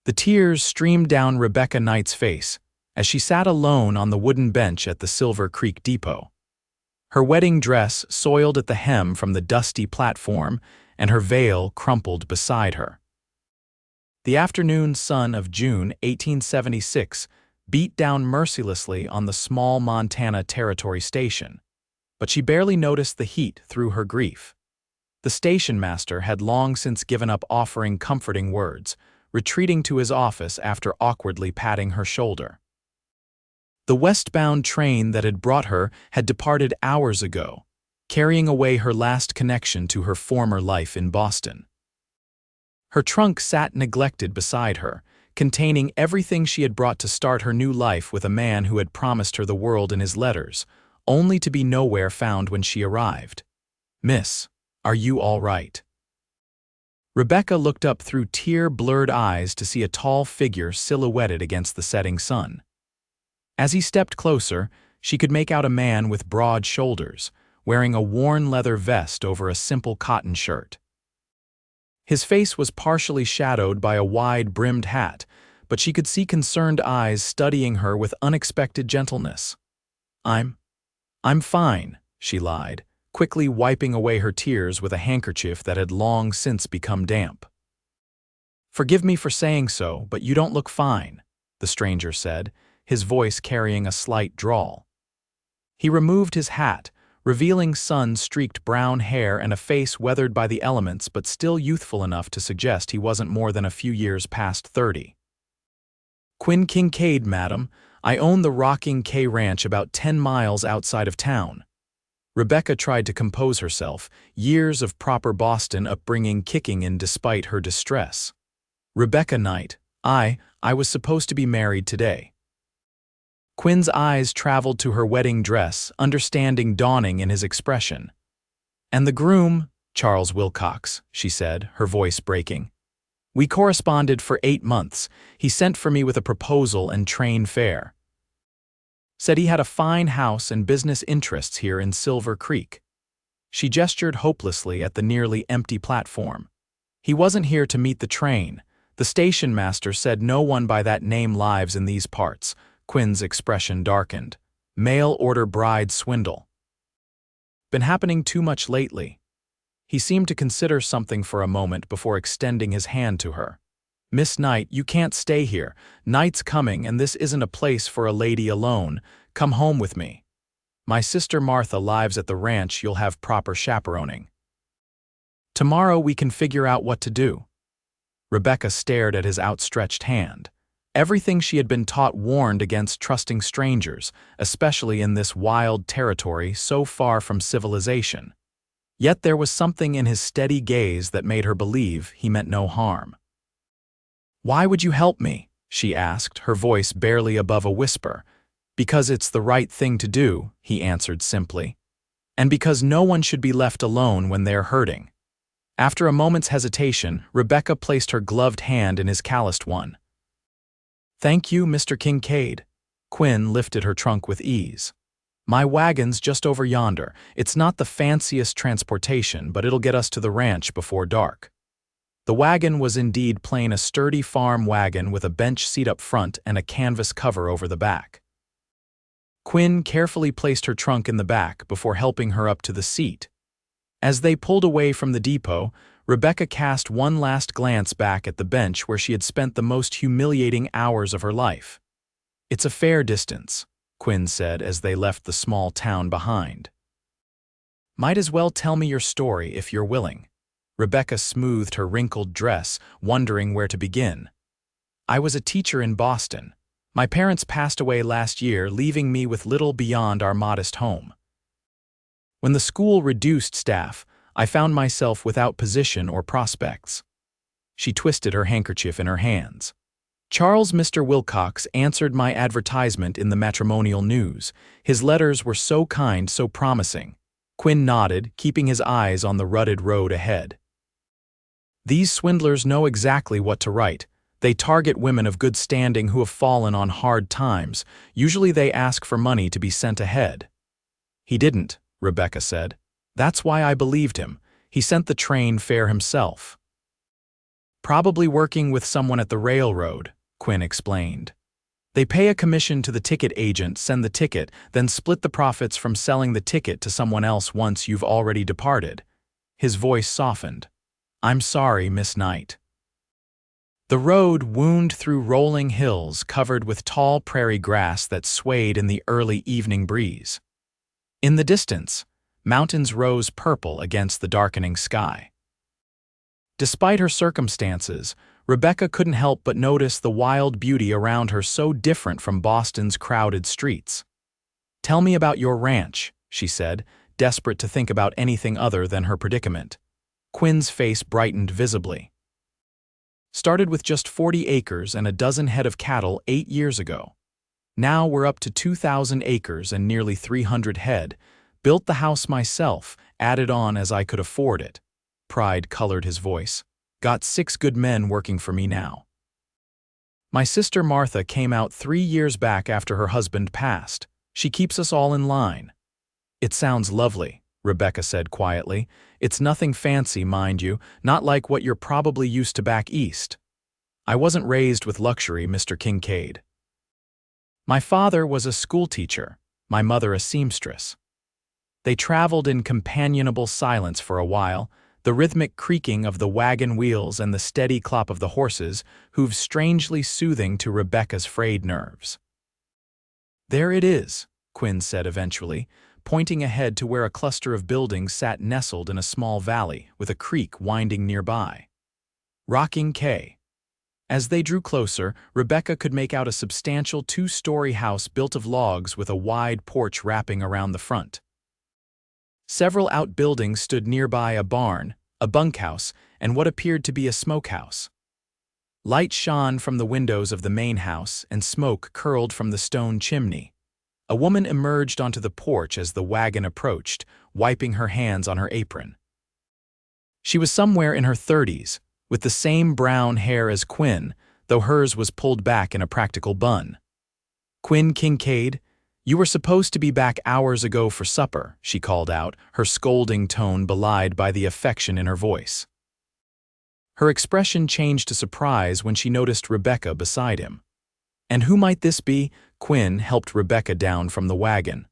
The tears streamed down Rebecca Knight's face as she sat alone on the wooden bench at the Silver Creek Depot. Her wedding dress soiled at the hem from the dusty platform, and her veil crumpled beside her. The afternoon sun of June 1876 beat down mercilessly on the small Montana Territory station, but she barely noticed the heat through her grief. The station master had long since given up offering comforting words, retreating to his office after awkwardly patting her shoulder. The westbound train that had brought her had departed hours ago, carrying away her last connection to her former life in Boston. Her trunk sat neglected beside her, containing everything she had brought to start her new life with a man who had promised her the world in his letters, only to be nowhere found when she arrived. "Miss, are you all right?" Rebecca looked up through tear-blurred eyes to see a tall figure silhouetted against the setting sun. As he stepped closer, she could make out a man with broad shoulders, wearing a worn leather vest over a simple cotton shirt. His face was partially shadowed by a wide-brimmed hat, but she could see concerned eyes studying her with unexpected gentleness. I'm fine," she lied, quickly wiping away her tears with a handkerchief that had long since become damp. "Forgive me for saying so, but you don't look fine," the stranger said, his voice carrying a slight drawl. He removed his hat, revealing sun-streaked brown hair and a face weathered by the elements but still youthful enough to suggest he wasn't more than a few years past 30. "Quinn Kincaid, madam. I own the Rocking K Ranch about 10 miles outside of town." Rebecca tried to compose herself, years of proper Boston upbringing kicking in despite her distress. "Rebecca Knight. I was supposed to be married today." Quinn's eyes traveled to her wedding dress, understanding dawning in his expression. "And the groom, Charles Wilcox," she said, her voice breaking. "We corresponded for 8 months. He sent for me with a proposal and train fare. Said he had a fine house and business interests here in Silver Creek." She gestured hopelessly at the nearly empty platform. "He wasn't here to meet the train. The station master said no one by that name lives in these parts." Quinn's expression darkened. "Mail-order bride swindle. Been happening too much lately." He seemed to consider something for a moment before extending his hand to her. "Miss Knight, you can't stay here. Night's coming, and this isn't a place for a lady alone. Come home with me. My sister Martha lives at the ranch. You'll have proper chaperoning. Tomorrow we can figure out what to do." Rebecca stared at his outstretched hand. Everything she had been taught warned against trusting strangers, especially in this wild territory so far from civilization. Yet there was something in his steady gaze that made her believe he meant no harm. "Why would you help me?" she asked, her voice barely above a whisper. "Because it's the right thing to do," he answered simply. "And because no one should be left alone when they're hurting." After a moment's hesitation, Rebecca placed her gloved hand in his calloused one. "Thank you, Mr. Kincaid." Quinn lifted her trunk with ease. "My wagon's just over yonder. It's not the fanciest transportation, but it'll get us to the ranch before dark." The wagon was indeed plain, a sturdy farm wagon with a bench seat up front and a canvas cover over the back. Quinn carefully placed her trunk in the back before helping her up to the seat. As they pulled away from the depot, Rebecca cast one last glance back at the bench where she had spent the most humiliating hours of her life. "It's a fair distance," Quinn said as they left the small town behind. "Might as well tell me your story if you're willing." Rebecca smoothed her wrinkled dress, wondering where to begin. "I was a teacher in Boston. My parents passed away last year, leaving me with little beyond our modest home. When the school reduced staff, I found myself without position or prospects." She twisted her handkerchief in her hands. "Charles Mr. Wilcox answered my advertisement in the matrimonial news. His letters were so kind, so promising." Quinn nodded, keeping his eyes on the rutted road ahead. "These swindlers know exactly what to write. They target women of good standing who have fallen on hard times. Usually they ask for money to be sent ahead." "He didn't," Rebecca said. "That's why I believed him. He sent the train fare himself." Probably working with someone at the railroad, Quinn explained. They pay a commission to the ticket agent, send the ticket, then split the profits from selling the ticket to someone else once you've already departed. His voice softened. I'm sorry, Miss Knight. The road wound through rolling hills covered with tall prairie grass that swayed in the early evening breeze. In the distance, mountains rose purple against the darkening sky. Despite her circumstances, Rebecca couldn't help but notice the wild beauty around her, so different from Boston's crowded streets. Tell me about your ranch, she said, desperate to think about anything other than her predicament. Quinn's face brightened visibly. Started with just 40 acres and a dozen head of cattle 8 years ago. Now we're up to 2,000 acres and nearly 300 head. Built the house myself, added on as I could afford it. Pride colored his voice. Got 6 good men working for me now. My sister Martha came out 3 years back after her husband passed. She keeps us all in line. It sounds lovely, Rebecca said quietly. It's nothing fancy, mind you, not like what you're probably used to back east. I wasn't raised with luxury, Mr. Kincaid. My father was a schoolteacher, my mother a seamstress. They traveled in companionable silence for a while, the rhythmic creaking of the wagon wheels and the steady clop of the horses hooves strangely soothing to Rebecca's frayed nerves. There it is, Quinn said eventually, pointing ahead to where a cluster of buildings sat nestled in a small valley with a creek winding nearby. Rocking K. As they drew closer, Rebecca could make out a substantial 2-story house built of logs with a wide porch wrapping around the front. Several outbuildings stood nearby, a barn, a bunkhouse, and what appeared to be a smokehouse. Light shone from the windows of the main house, and smoke curled from the stone chimney. A woman emerged onto the porch as the wagon approached, wiping her hands on her apron. She was somewhere in her 30s, with the same brown hair as Quinn, though hers was pulled back in a practical bun. Quinn Kincaid, you were supposed to be back hours ago for supper, she called out, her scolding tone belied by the affection in her voice. Her expression changed to surprise when she noticed Rebecca beside him. And who might this be? Quinn helped Rebecca down from the wagon.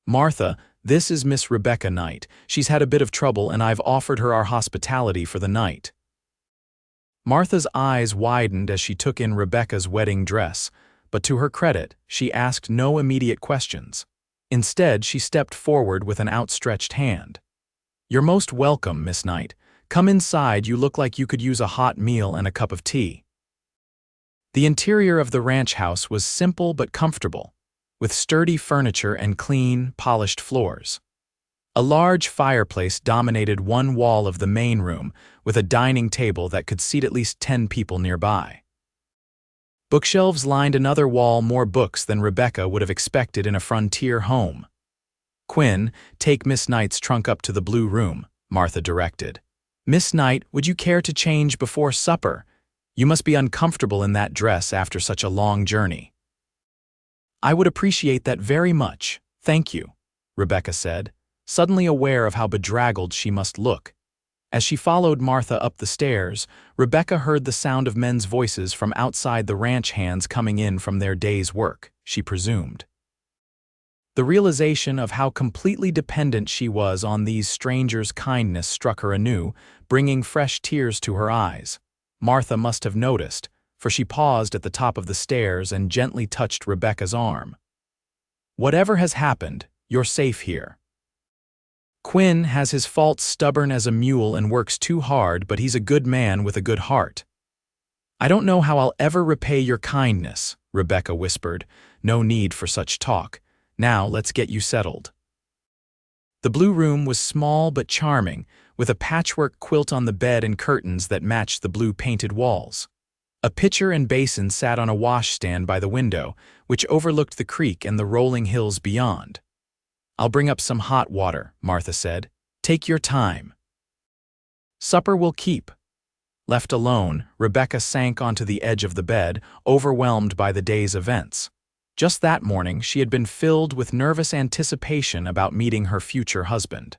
Martha, this is Miss Rebecca Knight. She's had a bit of trouble and I've offered her our hospitality for the night. Martha's eyes widened as she took in Rebecca's wedding dress, but to her credit, she asked no immediate questions. Instead, she stepped forward with an outstretched hand. You're most welcome, Miss Knight. Come inside, you look like you could use a hot meal and a cup of tea. The interior of the ranch house was simple but comfortable, with sturdy furniture and clean, polished floors. A large fireplace dominated one wall of the main room, with a dining table that could seat at least 10 people nearby. Bookshelves lined another wall, more books than Rebecca would have expected in a frontier home. Quinn, take Miss Knight's trunk up to the blue room, Martha directed. Miss Knight, would you care to change before supper? You must be uncomfortable in that dress after such a long journey. I would appreciate that very much, thank you, Rebecca said, suddenly aware of how bedraggled she must look. As she followed Martha up the stairs, Rebecca heard the sound of men's voices from outside the ranch hands coming in from their day's work, she presumed. The realization of how completely dependent she was on these strangers' kindness struck her anew, bringing fresh tears to her eyes. Martha must have noticed, for she paused at the top of the stairs and gently touched Rebecca's arm. Whatever has happened, you're safe here. Quinn has his faults, stubborn as a mule and works too hard, but he's a good man with a good heart. I don't know how I'll ever repay your kindness, Rebecca whispered. No need for such talk. Now let's get you settled. The blue room was small but charming, with a patchwork quilt on the bed and curtains that matched the blue painted walls. A pitcher and basin sat on a washstand by the window, which overlooked the creek and the rolling hills beyond. I'll bring up some hot water, Martha said. Take your time. Supper will keep. Left alone, Rebecca sank onto the edge of the bed, overwhelmed by the day's events. Just that morning, she had been filled with nervous anticipation about meeting her future husband.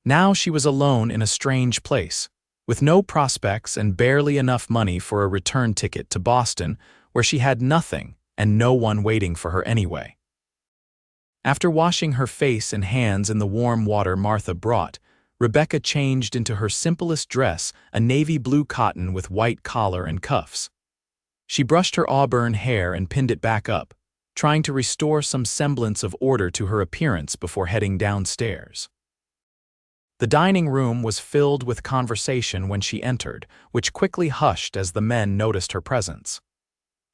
Now she was alone in a strange place, With no prospects and barely enough money for a return ticket to Boston, where she had nothing and no one waiting for her anyway. After washing her face and hands in the warm water Martha brought, Rebecca changed into her simplest dress, a navy blue cotton with white collar and cuffs. She brushed her auburn hair and pinned it back up, trying to restore some semblance of order to her appearance before heading downstairs. The dining room was filled with conversation when she entered, which quickly hushed as the men noticed her presence.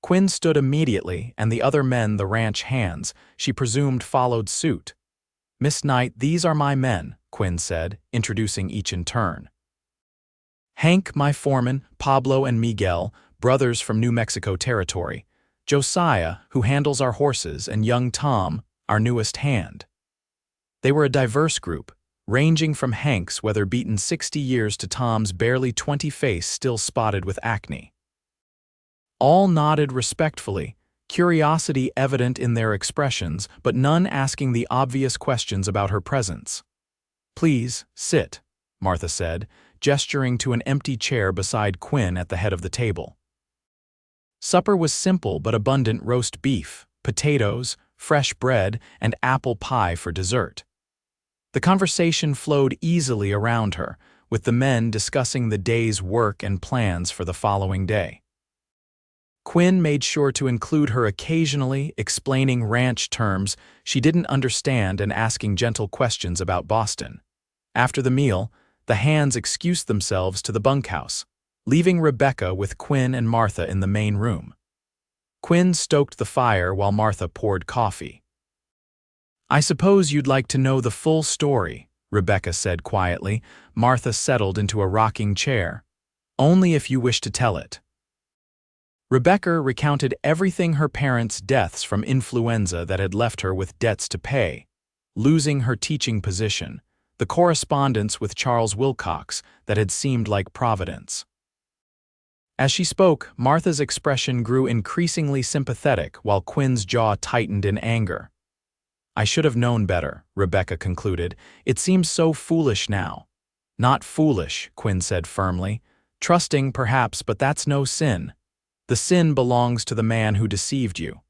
Quinn stood immediately, and the other men, the ranch hands, she presumed followed suit. "Miss Knight, these are my men," Quinn said, introducing each in turn. "Hank, my foreman, Pablo and Miguel, brothers from New Mexico Territory. Josiah, who handles our horses, and young Tom, our newest hand." They were a diverse group, ranging from Hank's weather-beaten 60 years to Tom's barely 20 face still spotted with acne. All nodded respectfully, curiosity evident in their expressions, but none asking the obvious questions about her presence. "Please, sit," Martha said, gesturing to an empty chair beside Quinn at the head of the table. Supper was simple but abundant: roast beef, potatoes, fresh bread, and apple pie for dessert. The conversation flowed easily around her, with the men discussing the day's work and plans for the following day. Quinn made sure to include her occasionally, explaining ranch terms she didn't understand and asking gentle questions about Boston. After the meal, the hands excused themselves to the bunkhouse, leaving Rebecca with Quinn and Martha in the main room. Quinn stoked the fire while Martha poured coffee. "I suppose you'd like to know the full story," Rebecca said quietly. Martha settled into a rocking chair. "Only if you wish to tell it." Rebecca recounted everything: her parents' deaths from influenza that had left her with debts to pay, losing her teaching position, the correspondence with Charles Wilcox that had seemed like providence. As she spoke, Martha's expression grew increasingly sympathetic while Quinn's jaw tightened in anger. "I should have known better," Rebecca concluded. "It seems so foolish now." "Not foolish," Quinn said firmly. "Trusting, perhaps, but that's no sin. The sin belongs to the man who deceived you."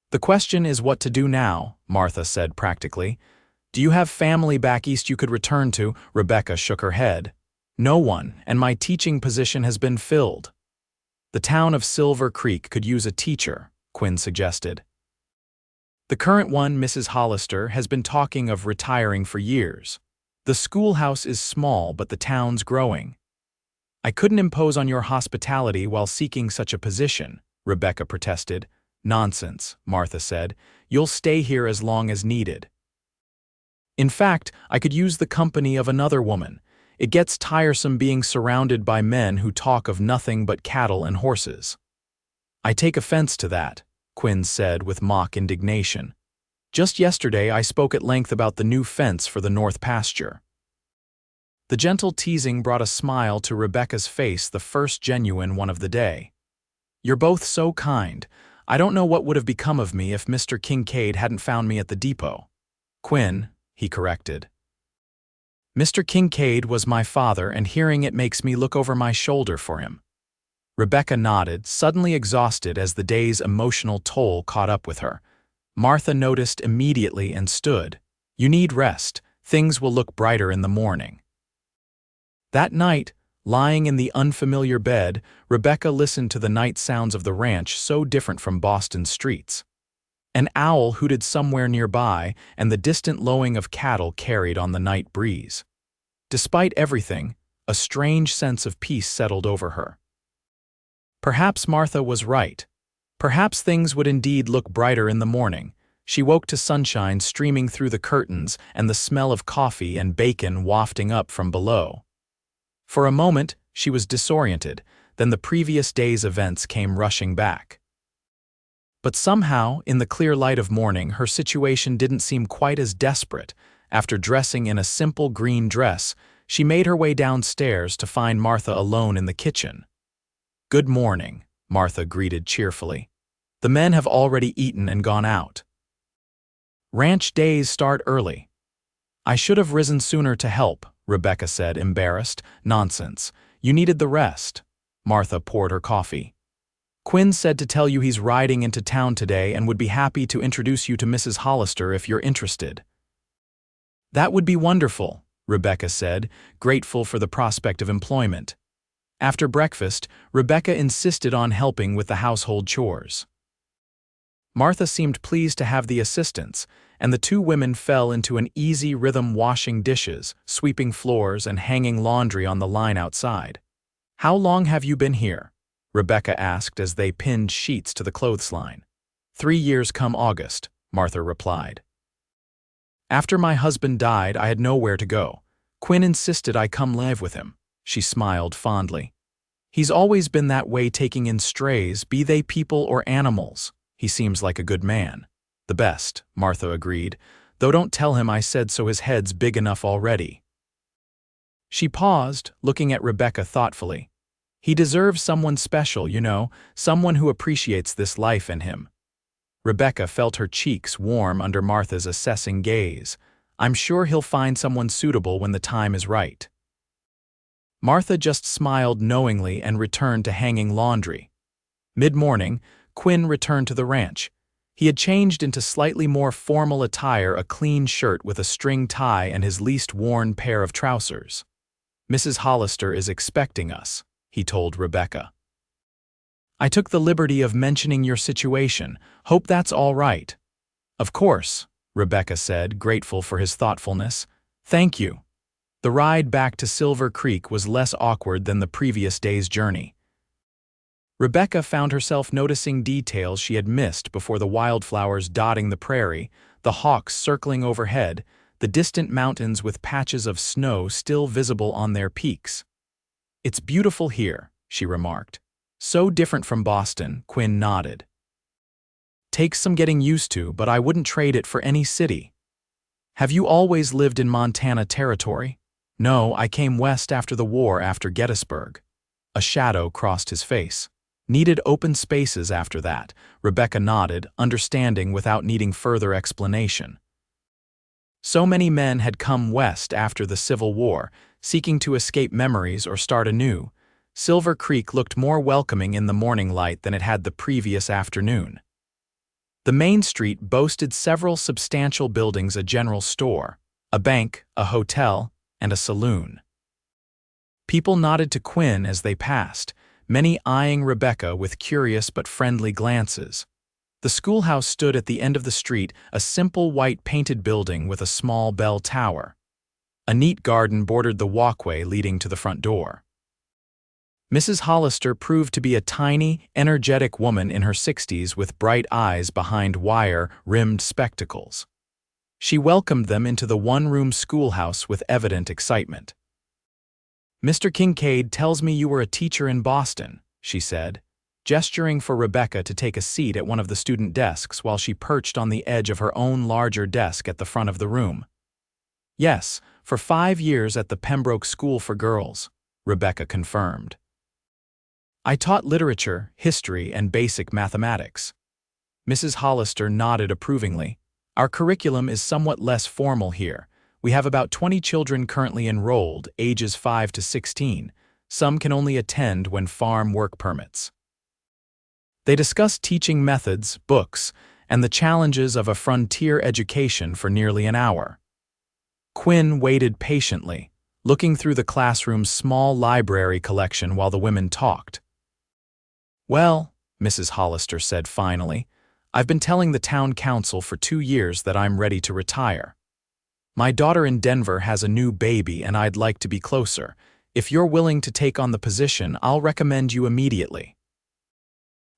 "The question is what to do now," Martha said practically. "Do you have family back east you could return to?" Rebecca shook her head. "No one, and my teaching position has been filled." "The town of Silver Creek could use a teacher," Quinn suggested. "The current one, Mrs. Hollister, has been talking of retiring for years. The schoolhouse is small, but the town's growing." "I couldn't impose on your hospitality while seeking such a position," Rebecca protested. "Nonsense," Martha said. "You'll stay here as long as needed." "In fact, I could use the company of another woman. It gets tiresome being surrounded by men who talk of nothing but cattle and horses." "I take offense to that," Quinn said with mock indignation. "Just yesterday I spoke at length about the new fence for the north pasture." The gentle teasing brought a smile to Rebecca's face, the first genuine one of the day. "You're both so kind. I don't know what would have become of me if Mr. Kincaid hadn't found me at the depot." "Quinn," he corrected. "Mr. Kincaid was my father, and hearing it makes me look over my shoulder for him." Rebecca nodded, suddenly exhausted as the day's emotional toll caught up with her. Martha noticed immediately and stood. "You need rest. Things will look brighter in the morning." That night, lying in the unfamiliar bed, Rebecca listened to the night sounds of the ranch, so different from Boston's streets. An owl hooted somewhere nearby, and the distant lowing of cattle carried on the night breeze. Despite everything, a strange sense of peace settled over her. Perhaps Martha was right. Perhaps things would indeed look brighter in the morning. She woke to sunshine streaming through the curtains and the smell of coffee and bacon wafting up from below. For a moment, she was disoriented, then the previous day's events came rushing back. But somehow, in the clear light of morning, her situation didn't seem quite as desperate. After dressing in a simple green dress, she made her way downstairs to find Martha alone in the kitchen. "Good morning," Martha greeted cheerfully. "The men have already eaten and gone out. Ranch days start early." "I should have risen sooner to help," Rebecca said, embarrassed. Nonsense. You needed the rest. Martha poured her coffee. Quinn said to tell you he's riding into town today and would be happy to introduce you to Mrs. Hollister if you're interested. That would be wonderful, Rebecca said, grateful for the prospect of employment. After breakfast, Rebecca insisted on helping with the household chores. Martha seemed pleased to have the assistance, and the two women fell into an easy rhythm washing dishes, sweeping floors, and hanging laundry on the line outside. How long have you been here? Rebecca asked as they pinned sheets to the clothesline. 3 years come August, Martha replied. After my husband died, I had nowhere to go. Quinn insisted I come live with him. She smiled fondly. He's always been that way, taking in strays, be they people or animals. He seems like a good man. The best, Martha agreed, though don't tell him I said so, his head's big enough already. She paused, looking at Rebecca thoughtfully. He deserves someone special, you know, someone who appreciates this life in him. Rebecca felt her cheeks warm under Martha's assessing gaze. I'm sure he'll find someone suitable when the time is right. Martha just smiled knowingly and returned to hanging laundry. Mid-morning, Quinn returned to the ranch. He had changed into slightly more formal attire, a clean shirt with a string tie and his least worn pair of trousers. Mrs. Hollister is expecting us, he told Rebecca. I took the liberty of mentioning your situation. Hope that's all right. Of course, Rebecca said, grateful for his thoughtfulness. Thank you. The ride back to Silver Creek was less awkward than the previous day's journey. Rebecca found herself noticing details she had missed before: the wildflowers dotting the prairie, the hawks circling overhead, the distant mountains with patches of snow still visible on their peaks. It's beautiful here, she remarked. So different from Boston, Quinn nodded. Takes some getting used to, but I wouldn't trade it for any city. Have you always lived in Montana Territory? No, I came west after the war, after Gettysburg. A shadow crossed his face. Needed open spaces after that, Rebecca nodded, understanding without needing further explanation. So many men had come west after the Civil War, seeking to escape memories or start anew. Silver Creek looked more welcoming in the morning light than it had the previous afternoon. The main street boasted several substantial buildings: a general store, a bank, a hotel, and a saloon. People nodded to Quinn as they passed, many eyeing Rebecca with curious but friendly glances. The schoolhouse stood at the end of the street, a simple white painted building with a small bell tower. A neat garden bordered the walkway leading to the front door. Mrs. Hollister proved to be a tiny, energetic woman in her 60s with bright eyes behind wire-rimmed spectacles. She welcomed them into the one-room schoolhouse with evident excitement. Mr. Kincaid tells me you were a teacher in Boston, she said, gesturing for Rebecca to take a seat at one of the student desks while she perched on the edge of her own larger desk at the front of the room. Yes, for 5 years at the Pembroke School for Girls, Rebecca confirmed. I taught literature, history, and basic mathematics. Mrs. Hollister nodded approvingly. Our curriculum is somewhat less formal here. We have about 20 children currently enrolled, ages 5 to 16. Some can only attend when farm work permits. They discussed teaching methods, books, and the challenges of a frontier education for nearly an hour. Quinn waited patiently, looking through the classroom's small library collection while the women talked. Well, Mrs. Hollister said finally, I've been telling the town council for 2 years that I'm ready to retire. My daughter in Denver has a new baby and I'd like to be closer. If you're willing to take on the position, I'll recommend you immediately.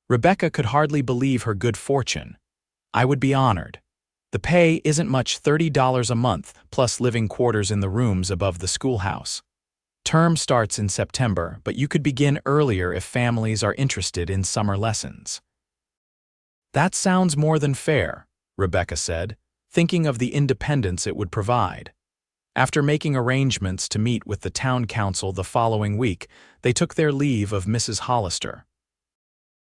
Rebecca could hardly believe her good fortune. I would be honored. The pay isn't much, $30 a month, plus living quarters in the rooms above the schoolhouse. Term starts in September, but you could begin earlier if families are interested in summer lessons. That sounds more than fair, Rebecca said, thinking of the independence it would provide. After making arrangements to meet with the town council the following week, they took their leave of Mrs. Hollister.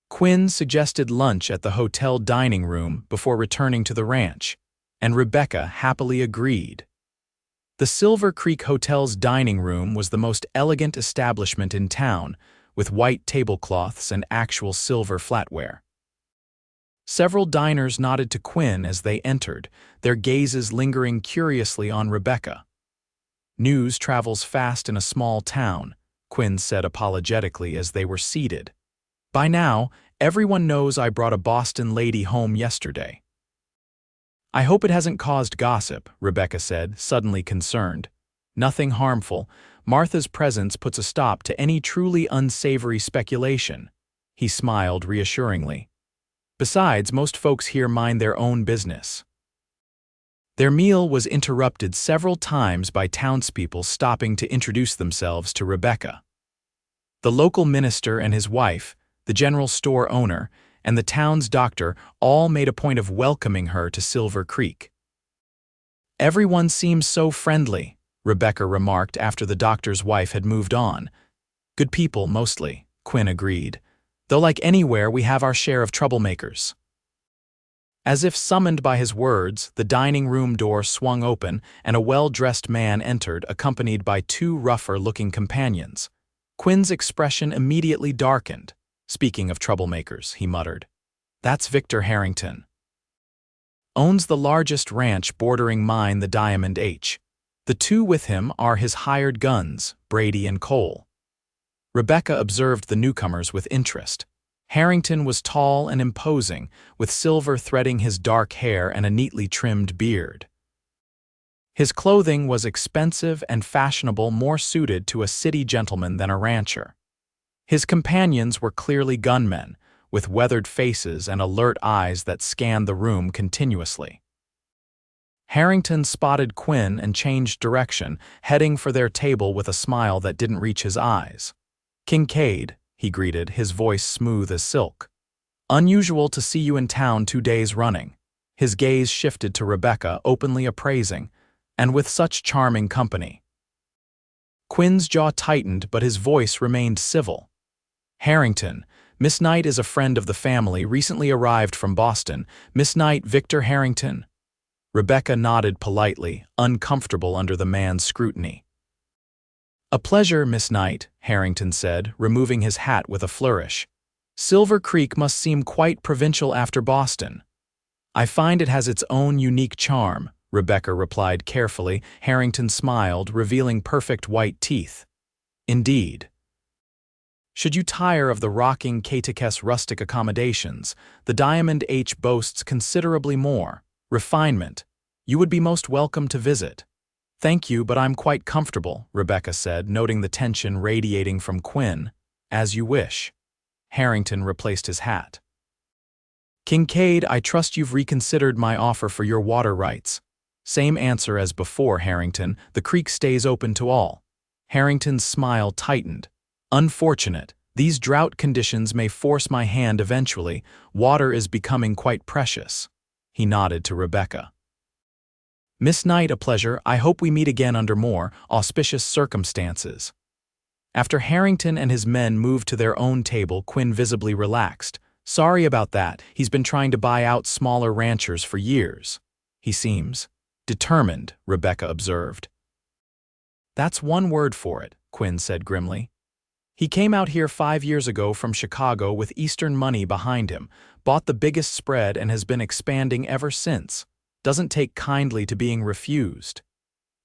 Quinn suggested lunch at the hotel dining room before returning to the ranch, and Rebecca happily agreed. The Silver Creek Hotel's dining room was the most elegant establishment in town, with white tablecloths and actual silver flatware. Several diners nodded to Quinn as they entered, their gazes lingering curiously on Rebecca. "News travels fast in a small town," Quinn said apologetically as they were seated. "By now, everyone knows I brought a Boston lady home yesterday." "I hope it hasn't caused gossip," Rebecca said, suddenly concerned. "Nothing harmful. Martha's presence puts a stop to any truly unsavory speculation." He smiled reassuringly. "Besides, most folks here mind their own business." Their meal was interrupted several times by townspeople stopping to introduce themselves to Rebecca. The local minister and his wife, the general store owner, and the town's doctor all made a point of welcoming her to Silver Creek. "Everyone seems so friendly," Rebecca remarked after the doctor's wife had moved on. "Good people, mostly," Quinn agreed. "Though like anywhere, we have our share of troublemakers." As if summoned by his words, the dining room door swung open and a well-dressed man entered, accompanied by two rougher-looking companions. Quinn's expression immediately darkened. "Speaking of troublemakers," he muttered, "that's Victor Harrington. Owns the largest ranch bordering mine, the Diamond H. The two with him are his hired guns, Brady and Cole." Rebecca observed the newcomers with interest. Harrington was tall and imposing, with silver threading his dark hair and a neatly trimmed beard. His clothing was expensive and fashionable, more suited to a city gentleman than a rancher. His companions were clearly gunmen, with weathered faces and alert eyes that scanned the room continuously. Harrington spotted Quinn and changed direction, heading for their table with a smile that didn't reach his eyes. "Kincaid," he greeted, his voice smooth as silk. "Unusual to see you in town 2 days running." His gaze shifted to Rebecca, openly appraising, "and with such charming company." Quinn's jaw tightened, but his voice remained civil. "Harrington, Miss Knight is a friend of the family, recently arrived from Boston. Miss Knight, Victor Harrington." Rebecca nodded politely, uncomfortable under the man's scrutiny. "A pleasure, Miss Knight," Harrington said, removing his hat with a flourish. "Silver Creek must seem quite provincial after Boston." "I find it has its own unique charm," Rebecca replied carefully. Harrington smiled, revealing perfect white teeth. "Indeed. Should you tire of the rocking Cateches rustic accommodations, the Diamond H boasts considerably more refinement. You would be most welcome to visit." "Thank you, but I'm quite comfortable," Rebecca said, noting the tension radiating from Quinn. "As you wish." Harrington replaced his hat. "Kincaid, I trust you've reconsidered my offer for your water rights." "Same answer as before, Harrington. The creek stays open to all." Harrington's smile tightened. "Unfortunate. These drought conditions may force my hand eventually. Water is becoming quite precious." He nodded to Rebecca. "Miss Knight, a pleasure. I hope we meet again under more auspicious circumstances." After Harrington and his men moved to their own table, Quinn visibly relaxed. "Sorry about that. He's been trying to buy out smaller ranchers for years." "He seems determined," Rebecca observed. "That's one word for it," Quinn said grimly. "He came out here 5 years ago from Chicago with Eastern money behind him, bought the biggest spread and has been expanding ever since. Doesn't take kindly to being refused."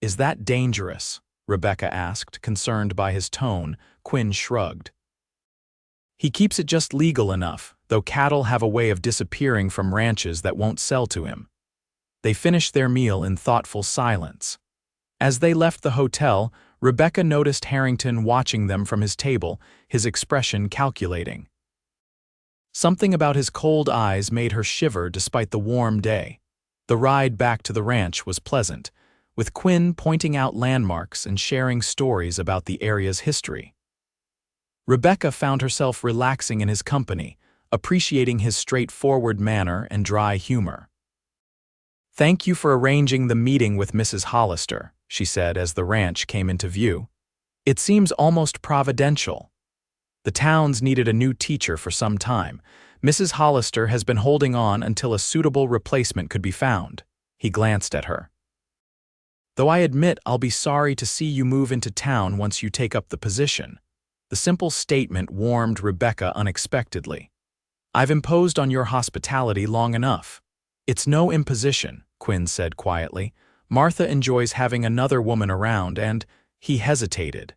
"Is that dangerous?" Rebecca asked, concerned by his tone. Quinn shrugged. "He keeps it just legal enough, though cattle have a way of disappearing from ranches that won't sell to him." They finished their meal in thoughtful silence. As they left the hotel, Rebecca noticed Harrington watching them from his table, his expression calculating. Something about his cold eyes made her shiver despite the warm day. The ride back to the ranch was pleasant, with Quinn pointing out landmarks and sharing stories about the area's history. Rebecca found herself relaxing in his company, appreciating his straightforward manner and dry humor. "Thank you for arranging the meeting with Mrs. Hollister," she said as the ranch came into view. "It seems almost providential. The town's needed a new teacher for some time. Mrs. Hollister has been holding on until a suitable replacement could be found." He glanced at her. though I admit I'll be sorry to see you move into town once you take up the position." The simple statement warmed Rebecca unexpectedly. "I've imposed on your hospitality long enough." "It's no imposition," Quinn said quietly. "Martha enjoys having another woman around, and—" He hesitated.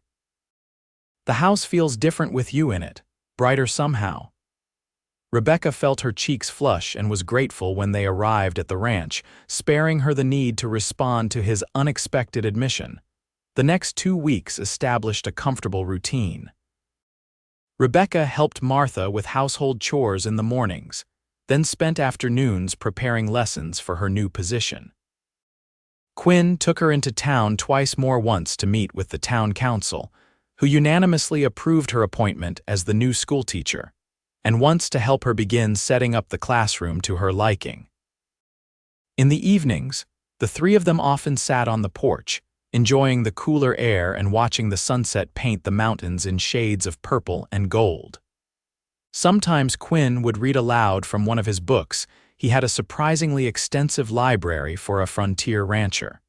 "The house feels different with you in it, brighter somehow." Rebecca felt her cheeks flush and was grateful when they arrived at the ranch, sparing her the need to respond to his unexpected admission. The next 2 weeks established a comfortable routine. Rebecca helped Martha with household chores in the mornings, then spent afternoons preparing lessons for her new position. Quinn took her into town twice more, once to meet with the town council, who unanimously approved her appointment as the new schoolteacher, and once to help her begin setting up the classroom to her liking. In the evenings, the three of them often sat on the porch, enjoying the cooler air and watching the sunset paint the mountains in shades of purple and gold. Sometimes Quinn would read aloud from one of his books. He had a surprisingly extensive library for a frontier rancher.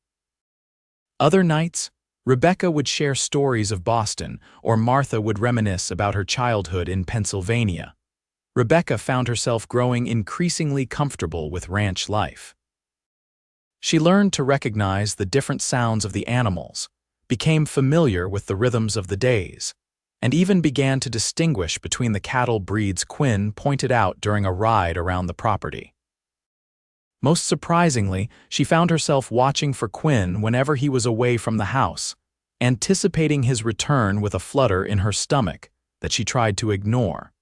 Other nights, Rebecca would share stories of Boston, or Martha would reminisce about her childhood in Pennsylvania. Rebecca found herself growing increasingly comfortable with ranch life. She learned to recognize the different sounds of the animals, became familiar with the rhythms of the days, and even began to distinguish between the cattle breeds Quinn pointed out during a ride around the property. Most surprisingly, she found herself watching for Quinn whenever he was away from the house, anticipating his return with a flutter in her stomach that she tried to ignore.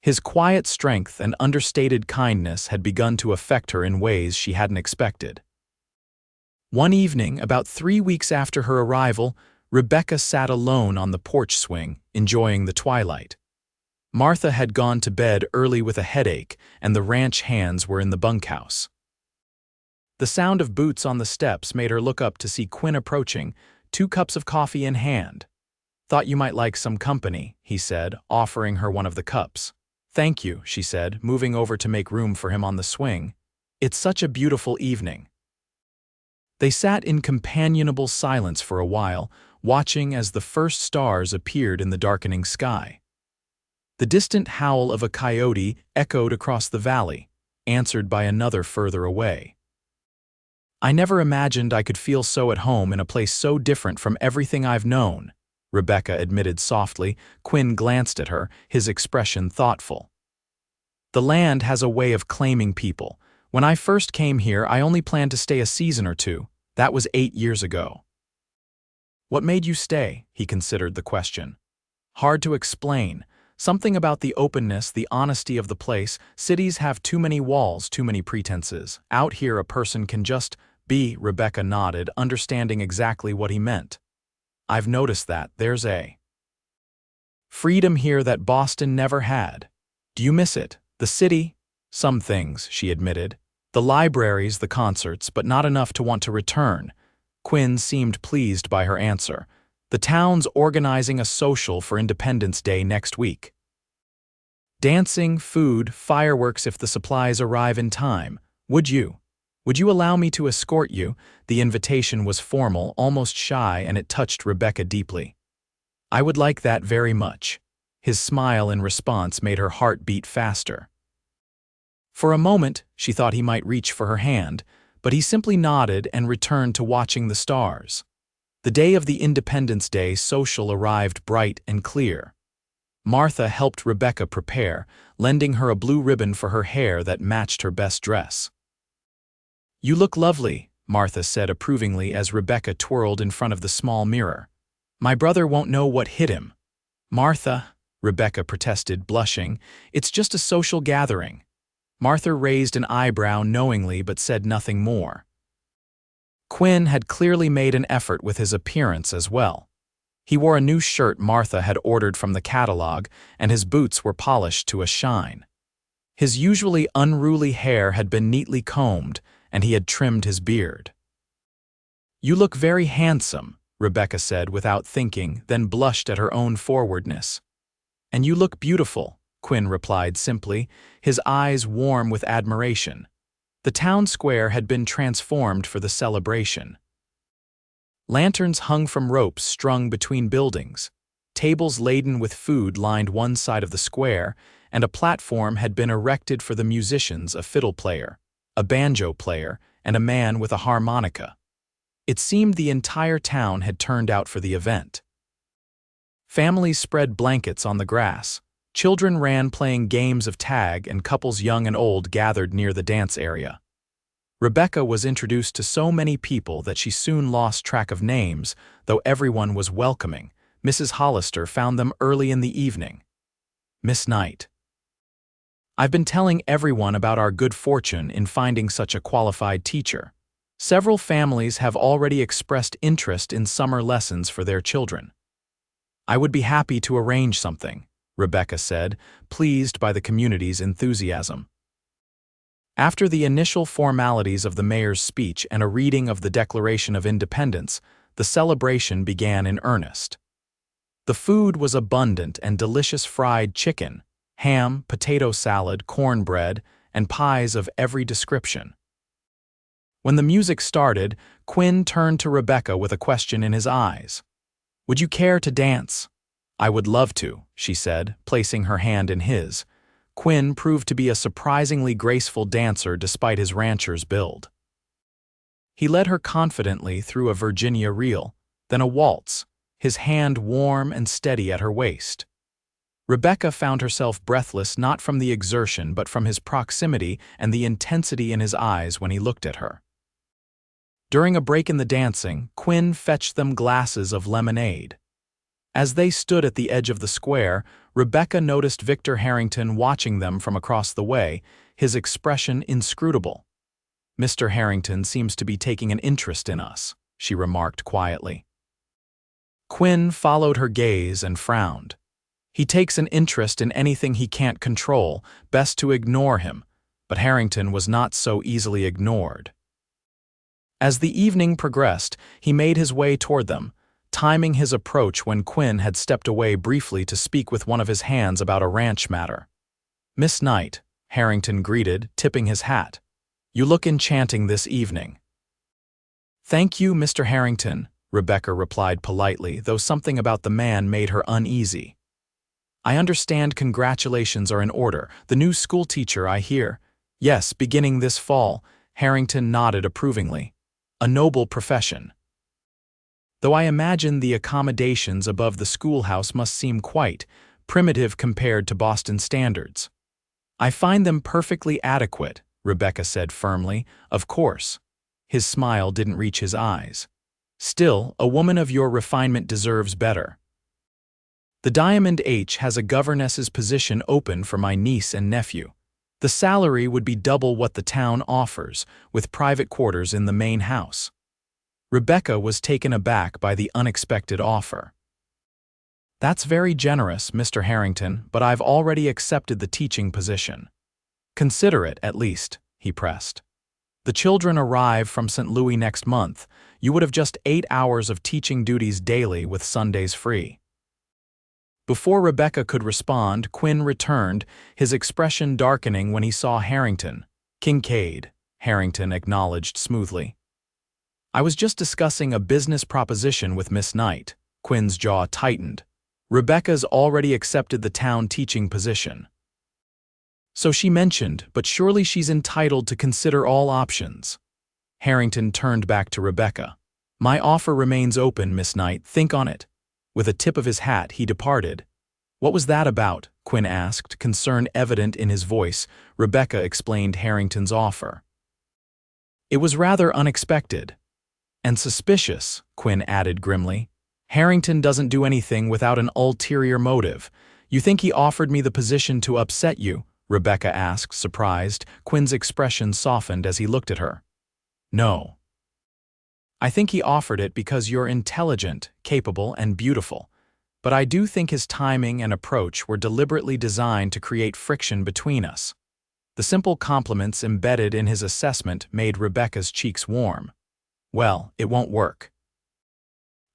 His quiet strength and understated kindness had begun to affect her in ways she hadn't expected. One evening, about 3 weeks after her arrival, Rebecca sat alone on the porch swing, enjoying the twilight. Martha had gone to bed early with a headache, and the ranch hands were in the bunkhouse. The sound of boots on the steps made her look up to see Quinn approaching, 2 cups of coffee in hand. "Thought you might like some company," he said, offering her one of the cups. "Thank you," she said, moving over to make room for him on the swing. "It's such a beautiful evening." They sat in companionable silence for a while, watching as the first stars appeared in the darkening sky. The distant howl of a coyote echoed across the valley, answered by another further away. "I never imagined I could feel so at home in a place so different from everything I've known," Rebecca admitted softly. Quinn glanced at her, his expression thoughtful. "The land has a way of claiming people. When I first came here, I only planned to stay a season or 2. That was 8 years ago." "What made you stay?" He considered the question. "Hard to explain. Something about the openness, the honesty of the place. Cities have too many walls, too many pretenses. Out here a person can just be." Rebecca nodded, understanding exactly what he meant. "I've noticed that. There's a freedom here that Boston never had. Do you miss it? The city?" "Some things," she admitted. "The libraries, the concerts, but not enough to want to return." Quinn seemed pleased by her answer. "The town's organizing a social for Independence Day next week. Dancing, food, fireworks if the supplies arrive in time. Would you allow me to escort you?" The invitation was formal, almost shy, and it touched Rebecca deeply. "I would like that very much." His smile in response made her heart beat faster. For a moment, she thought he might reach for her hand, but he simply nodded and returned to watching the stars. The day of the Independence Day social arrived bright and clear. Martha helped Rebecca prepare, lending her a blue ribbon for her hair that matched her best dress. "You look lovely," Martha said approvingly as Rebecca twirled in front of the small mirror. "My brother won't know what hit him." "Martha," Rebecca protested, blushing, "it's just a social gathering." Martha raised an eyebrow knowingly but said nothing more. Quinn had clearly made an effort with his appearance as well. He wore a new shirt Martha had ordered from the catalog, and his boots were polished to a shine. His usually unruly hair had been neatly combed, and he had trimmed his beard. "You look very handsome," Rebecca said without thinking, then blushed at her own forwardness. "And you look beautiful," Quinn replied simply, his eyes warm with admiration. The town square had been transformed for the celebration. Lanterns hung from ropes strung between buildings. Tables laden with food lined one side of the square, and a platform had been erected for the musicians, a fiddle player, a banjo player, and a man with a harmonica. It seemed the entire town had turned out for the event. Families spread blankets on the grass. Children ran playing games of tag, and couples young and old gathered near the dance area. Rebecca was introduced to so many people that she soon lost track of names, though everyone was welcoming. Mrs. Hollister found them early in the evening. Miss Knight. I've been telling everyone about our good fortune in finding such a qualified teacher. Several families have already expressed interest in summer lessons for their children. I would be happy to arrange something, Rebecca said, pleased by the community's enthusiasm. After the initial formalities of the mayor's speech and a reading of the Declaration of Independence, the celebration began in earnest. The food was abundant and delicious: fried chicken, ham, potato salad, cornbread, and pies of every description. When the music started, Quinn turned to Rebecca with a question in his eyes. "Would you care to dance?" "I would love to," she said, placing her hand in his. Quinn proved to be a surprisingly graceful dancer despite his rancher's build. He led her confidently through a Virginia reel, then a waltz, his hand warm and steady at her waist. Rebecca found herself breathless not from the exertion but from his proximity and the intensity in his eyes when he looked at her. During a break in the dancing, Quinn fetched them glasses of lemonade. As they stood at the edge of the square, Rebecca noticed Victor Harrington watching them from across the way, his expression inscrutable. "Mr. Harrington seems to be taking an interest in us," she remarked quietly. Quinn followed her gaze and frowned. "He takes an interest in anything he can't control, best to ignore him," but Harrington was not so easily ignored. As the evening progressed, he made his way toward them, timing his approach when Quinn had stepped away briefly to speak with one of his hands about a ranch matter. "Miss Knight," Harrington greeted, tipping his hat. "You look enchanting this evening." "Thank you, Mr. Harrington," Rebecca replied politely, though something about the man made her uneasy. "I understand congratulations are in order. The new schoolteacher, I hear." "Yes, beginning this fall," Harrington nodded approvingly. "A noble profession. Though I imagine the accommodations above the schoolhouse must seem quite primitive compared to Boston standards." "I find them perfectly adequate," Rebecca said firmly. "Of course." His smile didn't reach his eyes. "Still, a woman of your refinement deserves better. The Diamond H has a governess's position open for my niece and nephew. The salary would be double what the town offers, with private quarters in the main house." Rebecca was taken aback by the unexpected offer. "That's very generous, Mr. Harrington, but I've already accepted the teaching position." "Consider it, at least," he pressed. "The children arrive from St. Louis next month. You would have just 8 hours of teaching duties daily with Sundays free." Before Rebecca could respond, Quinn returned, his expression darkening when he saw Harrington. "Kincaid," Harrington acknowledged smoothly. "I was just discussing a business proposition with Miss Knight." Quinn's jaw tightened. "Rebecca's already accepted the town teaching position." "So she mentioned, but surely she's entitled to consider all options." Harrington turned back to Rebecca. "My offer remains open, Miss Knight. Think on it." With a tip of his hat, he departed. "What was that about?" Quinn asked, concern evident in his voice. Rebecca explained Harrington's offer. "It was rather unexpected. And suspicious," Quinn added grimly. "Harrington doesn't do anything without an ulterior motive. You think he offered me the position to upset you?" Rebecca asked, surprised. Quinn's expression softened as he looked at her. "No. I think he offered it because you're intelligent, capable, and beautiful. But I do think his timing and approach were deliberately designed to create friction between us." The simple compliments embedded in his assessment made Rebecca's cheeks warm. "Well, it won't work."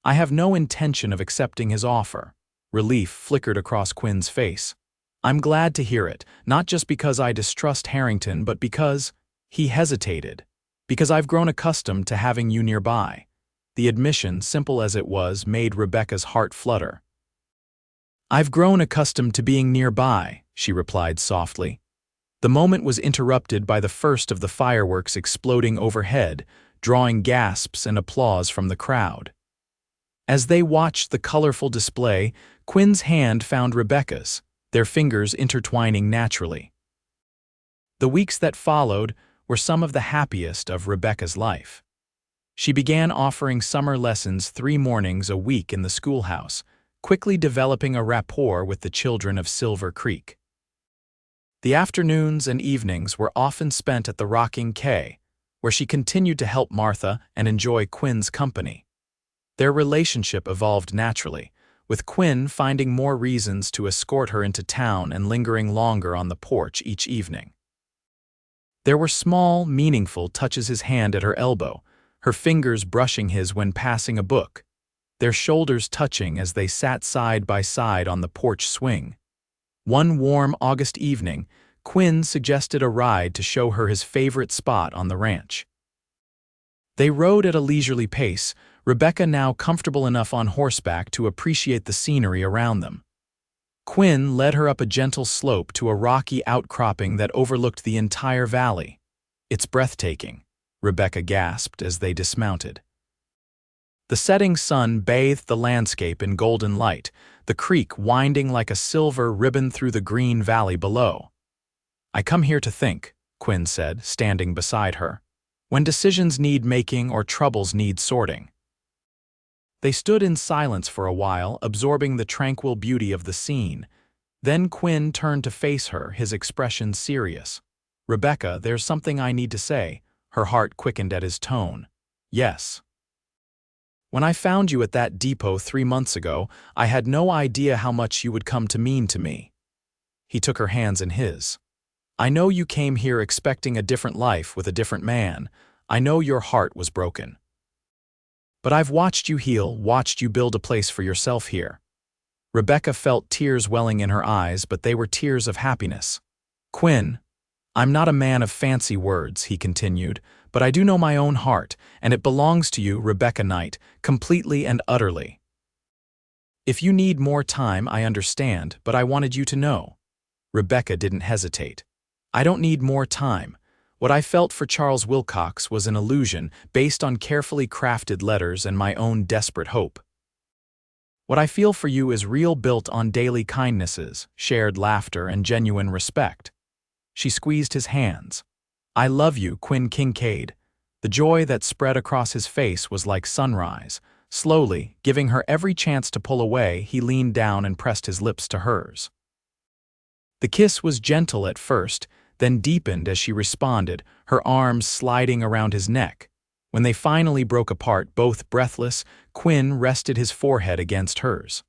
"I have no intention of accepting his offer." Relief flickered across Quinn's face. "I'm glad to hear it, not just because I distrust Harrington, but because—" he hesitated. "Because I've grown accustomed to having you nearby." The admission, simple as it was, made Rebecca's heart flutter. "I've grown accustomed to being nearby," she replied softly. The moment was interrupted by the first of the fireworks exploding overhead, drawing gasps and applause from the crowd. As they watched the colorful display, Quinn's hand found Rebecca's, their fingers intertwining naturally. The weeks that followed were some of the happiest of Rebecca's life. She began offering summer lessons 3 mornings a week in the schoolhouse, quickly developing a rapport with the children of Silver Creek. The afternoons and evenings were often spent at the Rocking K, where she continued to help Martha and enjoy Quinn's company. Their relationship evolved naturally, with Quinn finding more reasons to escort her into town and lingering longer on the porch each evening. There were small, meaningful touches: his hand at her elbow, her fingers brushing his when passing a book, their shoulders touching as they sat side by side on the porch swing. One warm August evening, Quinn suggested a ride to show her his favorite spot on the ranch. They rode at a leisurely pace, Rebecca now comfortable enough on horseback to appreciate the scenery around them. Quinn led her up a gentle slope to a rocky outcropping that overlooked the entire valley. "It's breathtaking," Rebecca gasped as they dismounted. The setting sun bathed the landscape in golden light, the creek winding like a silver ribbon through the green valley below. "I come here to think," Quinn said, standing beside her, "when decisions need making or troubles need sorting." They stood in silence for a while, absorbing the tranquil beauty of the scene. Then Quinn turned to face her, his expression serious. "Rebecca, there's something I need to say." Her heart quickened at his tone. "Yes. When I found you at that depot 3 months ago, I had no idea how much you would come to mean to me." He took her hands in his. "I know you came here expecting a different life with a different man. I know your heart was broken. But I've watched you heal, watched you build a place for yourself here." Rebecca felt tears welling in her eyes, but they were tears of happiness. "Quinn, I'm not a man of fancy words," he continued, "but I do know my own heart, and it belongs to you, Rebecca Knight, completely and utterly. If you need more time, I understand, but I wanted you to know." Rebecca didn't hesitate. "I don't need more time. What I felt for Charles Wilcox was an illusion based on carefully crafted letters and my own desperate hope. What I feel for you is real, built on daily kindnesses, shared laughter, and genuine respect." She squeezed his hands. "I love you, Quinn Kincaid." The joy that spread across his face was like sunrise. Slowly, giving her every chance to pull away, he leaned down and pressed his lips to hers. The kiss was gentle at first, then deepened as she responded, her arms sliding around his neck. When they finally broke apart, both breathless, Quinn rested his forehead against hers.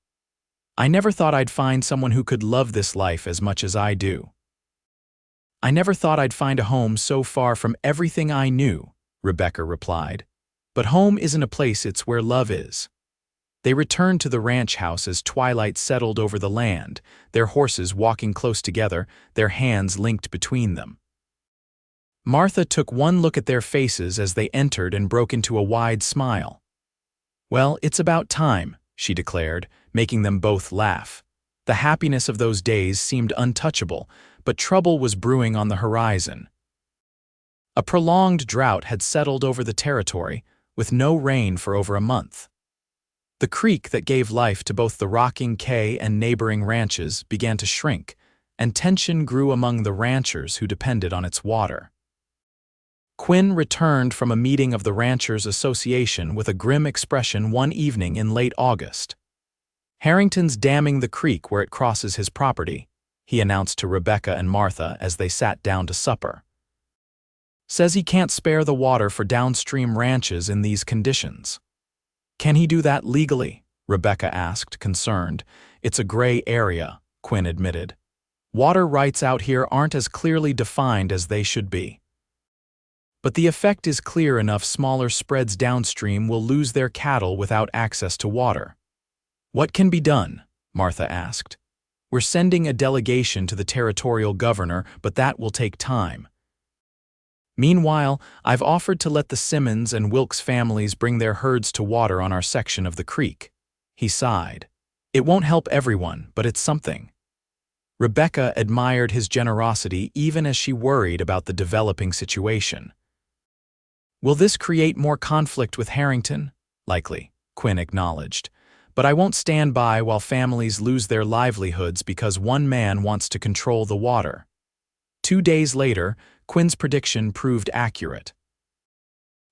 "I never thought I'd find someone who could love this life as much as I do. I never thought I'd find a home so far from everything I knew," Rebecca replied. "But home isn't a place, it's where love is." They returned to the ranch house as twilight settled over the land, their horses walking close together, their hands linked between them. Martha took one look at their faces as they entered and broke into a wide smile. "Well, it's about time," she declared, making them both laugh. The happiness of those days seemed untouchable, but trouble was brewing on the horizon. A prolonged drought had settled over the territory, with no rain for over a month. The creek that gave life to both the Rocking K and neighboring ranches began to shrink, and tension grew among the ranchers who depended on its water. Quinn returned from a meeting of the Ranchers Association with a grim expression one evening in late August. "Harrington's damming the creek where it crosses his property," he announced to Rebecca and Martha as they sat down to supper. "Says he can't spare the water for downstream ranches in these conditions." "Can he do that legally?" Rebecca asked, concerned. "It's a gray area," Quinn admitted. "Water rights out here aren't as clearly defined as they should be. But the effect is clear enough: smaller spreads downstream will lose their cattle without access to water." "What can be done?" Martha asked. "We're sending a delegation to the territorial governor, but that will take time." Meanwhile, I've offered to let the Simmons and Wilkes families bring their herds to water on our section of the creek." He sighed. "It won't help everyone, but it's something." Rebecca admired his generosity even as she worried about the developing situation. "Will this create more conflict with Harrington?" "Likely," Quinn acknowledged. "But I won't stand by while families lose their livelihoods because one man wants to control the water." 2 days later, Quinn's prediction proved accurate.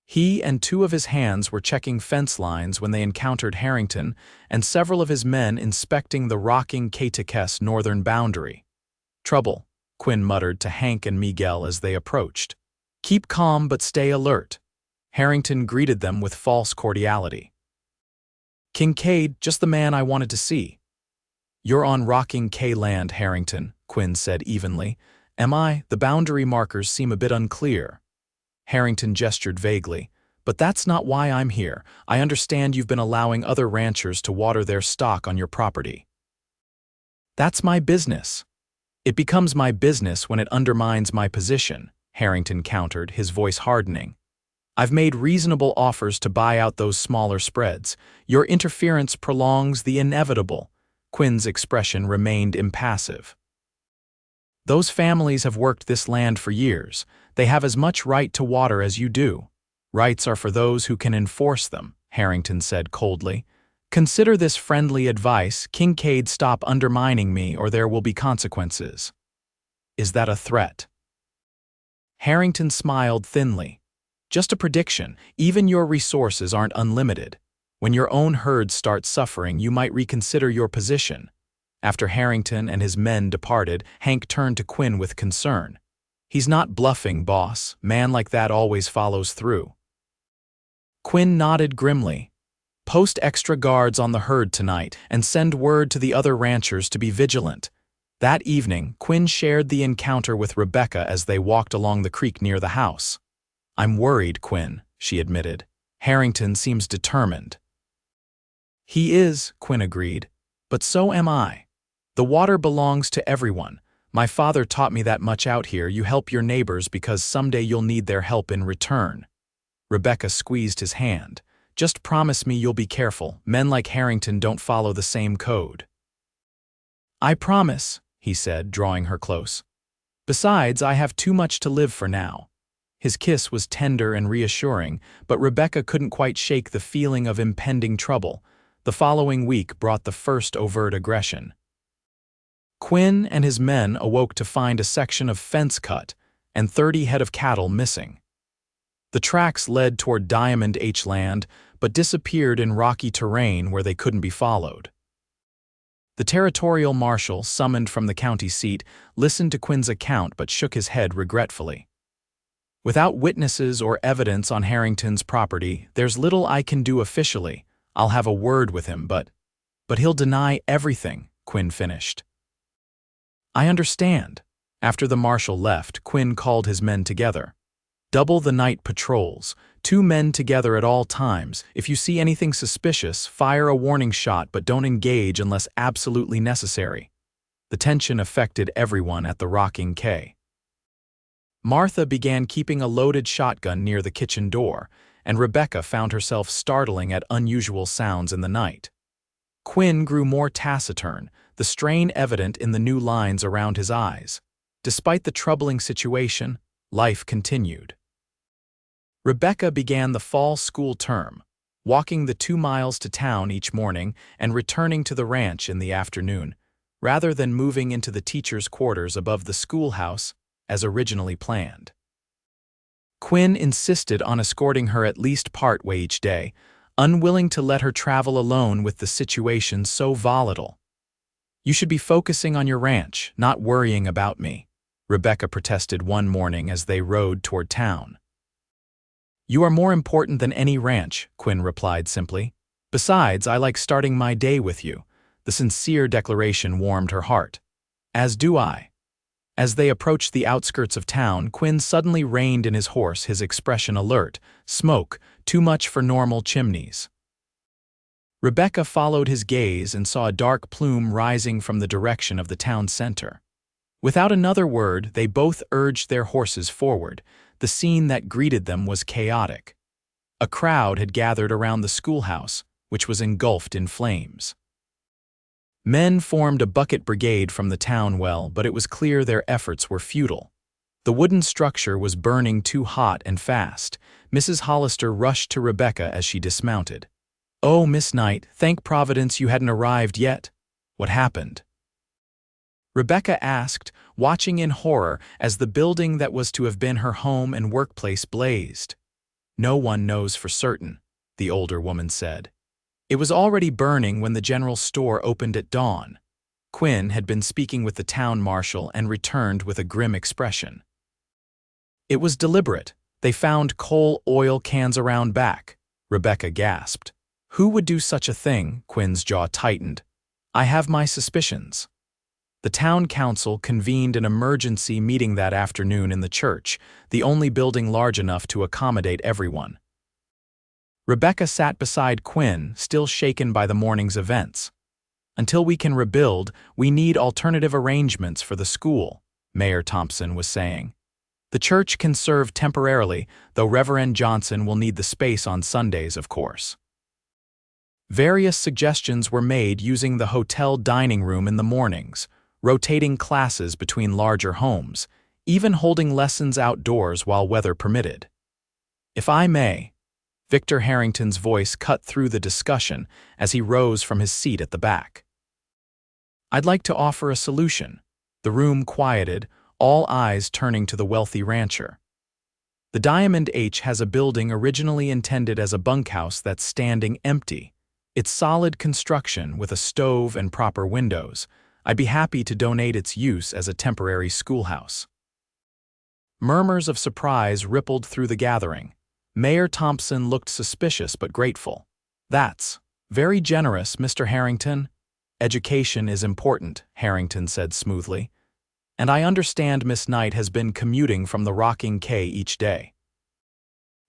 He and 2 of his hands were checking fence lines when they encountered Harrington and several of his men inspecting the rocking Katakes northern boundary. "Trouble," Quinn muttered to Hank and Miguel as they approached. "Keep calm but stay alert." Harrington greeted them with false cordiality. "Kincaid, just the man I wanted to see." "You're on rocking K land, Harrington," Quinn said evenly. "Am I? The boundary markers seem a bit unclear." Harrington gestured vaguely. "But that's not why I'm here. I understand you've been allowing other ranchers to water their stock on your property." "That's my business." "It becomes my business when it undermines my position," Harrington countered, his voice hardening. "I've made reasonable offers to buy out those smaller spreads. Your interference prolongs the inevitable." Quinn's expression remained impassive. "Those families have worked this land for years. They have as much right to water as you do. Rights are for those who can enforce them," Harrington said coldly. "Consider this friendly advice. Kincaid, stop undermining me or there will be consequences." "Is that a threat?" Harrington smiled thinly. "Just a prediction. Even your resources aren't unlimited. When your own herds start suffering, you might reconsider your position." After Harrington and his men departed, Hank turned to Quinn with concern. "He's not bluffing, boss. Man like that always follows through." Quinn nodded grimly. "Post extra guards on the herd tonight and send word to the other ranchers to be vigilant." That evening, Quinn shared the encounter with Rebecca as they walked along the creek near the house. "I'm worried, Quinn," she admitted. "Harrington seems determined." "He is," Quinn agreed, "but so am I. The water belongs to everyone. My father taught me that much out here. You help your neighbors because someday you'll need their help in return." Rebecca squeezed his hand. "Just promise me you'll be careful. Men like Harrington don't follow the same code." "I promise," he said, drawing her close. "Besides, I have too much to live for now." His kiss was tender and reassuring, but Rebecca couldn't quite shake the feeling of impending trouble. The following week brought the first overt aggression. Quinn and his men awoke to find a section of fence cut and 30 head of cattle missing. The tracks led toward Diamond H land, but disappeared in rocky terrain where they couldn't be followed. The territorial marshal, summoned from the county seat, listened to Quinn's account but shook his head regretfully. "Without witnesses or evidence on Harrington's property, there's little I can do officially. I'll have a word with him, but he'll deny everything," Quinn finished. "I understand." After the marshal left, Quinn called his men together. "Double the night patrols, 2 men together at all times. If you see anything suspicious, fire a warning shot but don't engage unless absolutely necessary." The tension affected everyone at the Rocking K. Martha began keeping a loaded shotgun near the kitchen door, and Rebecca found herself startling at unusual sounds in the night. Quinn grew more taciturn, the strain evident in the new lines around his eyes. Despite the troubling situation, life continued. Rebecca began the fall school term, walking the 2 miles to town each morning and returning to the ranch in the afternoon, rather than moving into the teacher's quarters above the schoolhouse as originally planned. Quinn insisted on escorting her at least partway each day, unwilling to let her travel alone with the situation so volatile. "You should be focusing on your ranch, not worrying about me," Rebecca protested one morning as they rode toward town. "You are more important than any ranch," Quinn replied simply. "Besides, I like starting my day with you." The sincere declaration warmed her heart. "As do I." As they approached the outskirts of town, Quinn suddenly reined in his horse, his expression alert. "Smoke, too much for normal chimneys." Rebecca followed his gaze and saw a dark plume rising from the direction of the town center. Without another word, they both urged their horses forward. The scene that greeted them was chaotic. A crowd had gathered around the schoolhouse, which was engulfed in flames. Men formed a bucket brigade from the town well, but it was clear their efforts were futile. The wooden structure was burning too hot and fast. Mrs. Hollister rushed to Rebecca as she dismounted. "Oh, Miss Knight, thank Providence you hadn't arrived yet. What happened?" Rebecca asked, watching in horror as the building that was to have been her home and workplace blazed. "No one knows for certain," the older woman said. It was already burning when the general store opened at dawn. Quinn had been speaking with the town marshal and returned with a grim expression. "It was deliberate. They found coal oil cans around back," Rebecca gasped. "Who would do such a thing?" Quinn's jaw tightened. "I have my suspicions." The town council convened an emergency meeting that afternoon in the church, the only building large enough to accommodate everyone. Rebecca sat beside Quinn, still shaken by the morning's events. "Until we can rebuild, we need alternative arrangements for the school," Mayor Thompson was saying. "The church can serve temporarily, though Reverend Johnson will need the space on Sundays, of course." Various suggestions were made using the hotel dining room in the mornings, rotating classes between larger homes, even holding lessons outdoors while weather permitted. "If I may," Victor Harrington's voice cut through the discussion as he rose from his seat at the back. "I'd like to offer a solution." The room quieted, all eyes turning to the wealthy rancher. "The Diamond H has a building originally intended as a bunkhouse that's standing empty. It's solid construction with a stove and proper windows. I'd be happy to donate its use as a temporary schoolhouse." Murmurs of surprise rippled through the gathering. Mayor Thompson looked suspicious but grateful. "That's very generous, Mr. Harrington." "Education is important," Harrington said smoothly. "And I understand Miss Knight has been commuting from the Rocking K each day.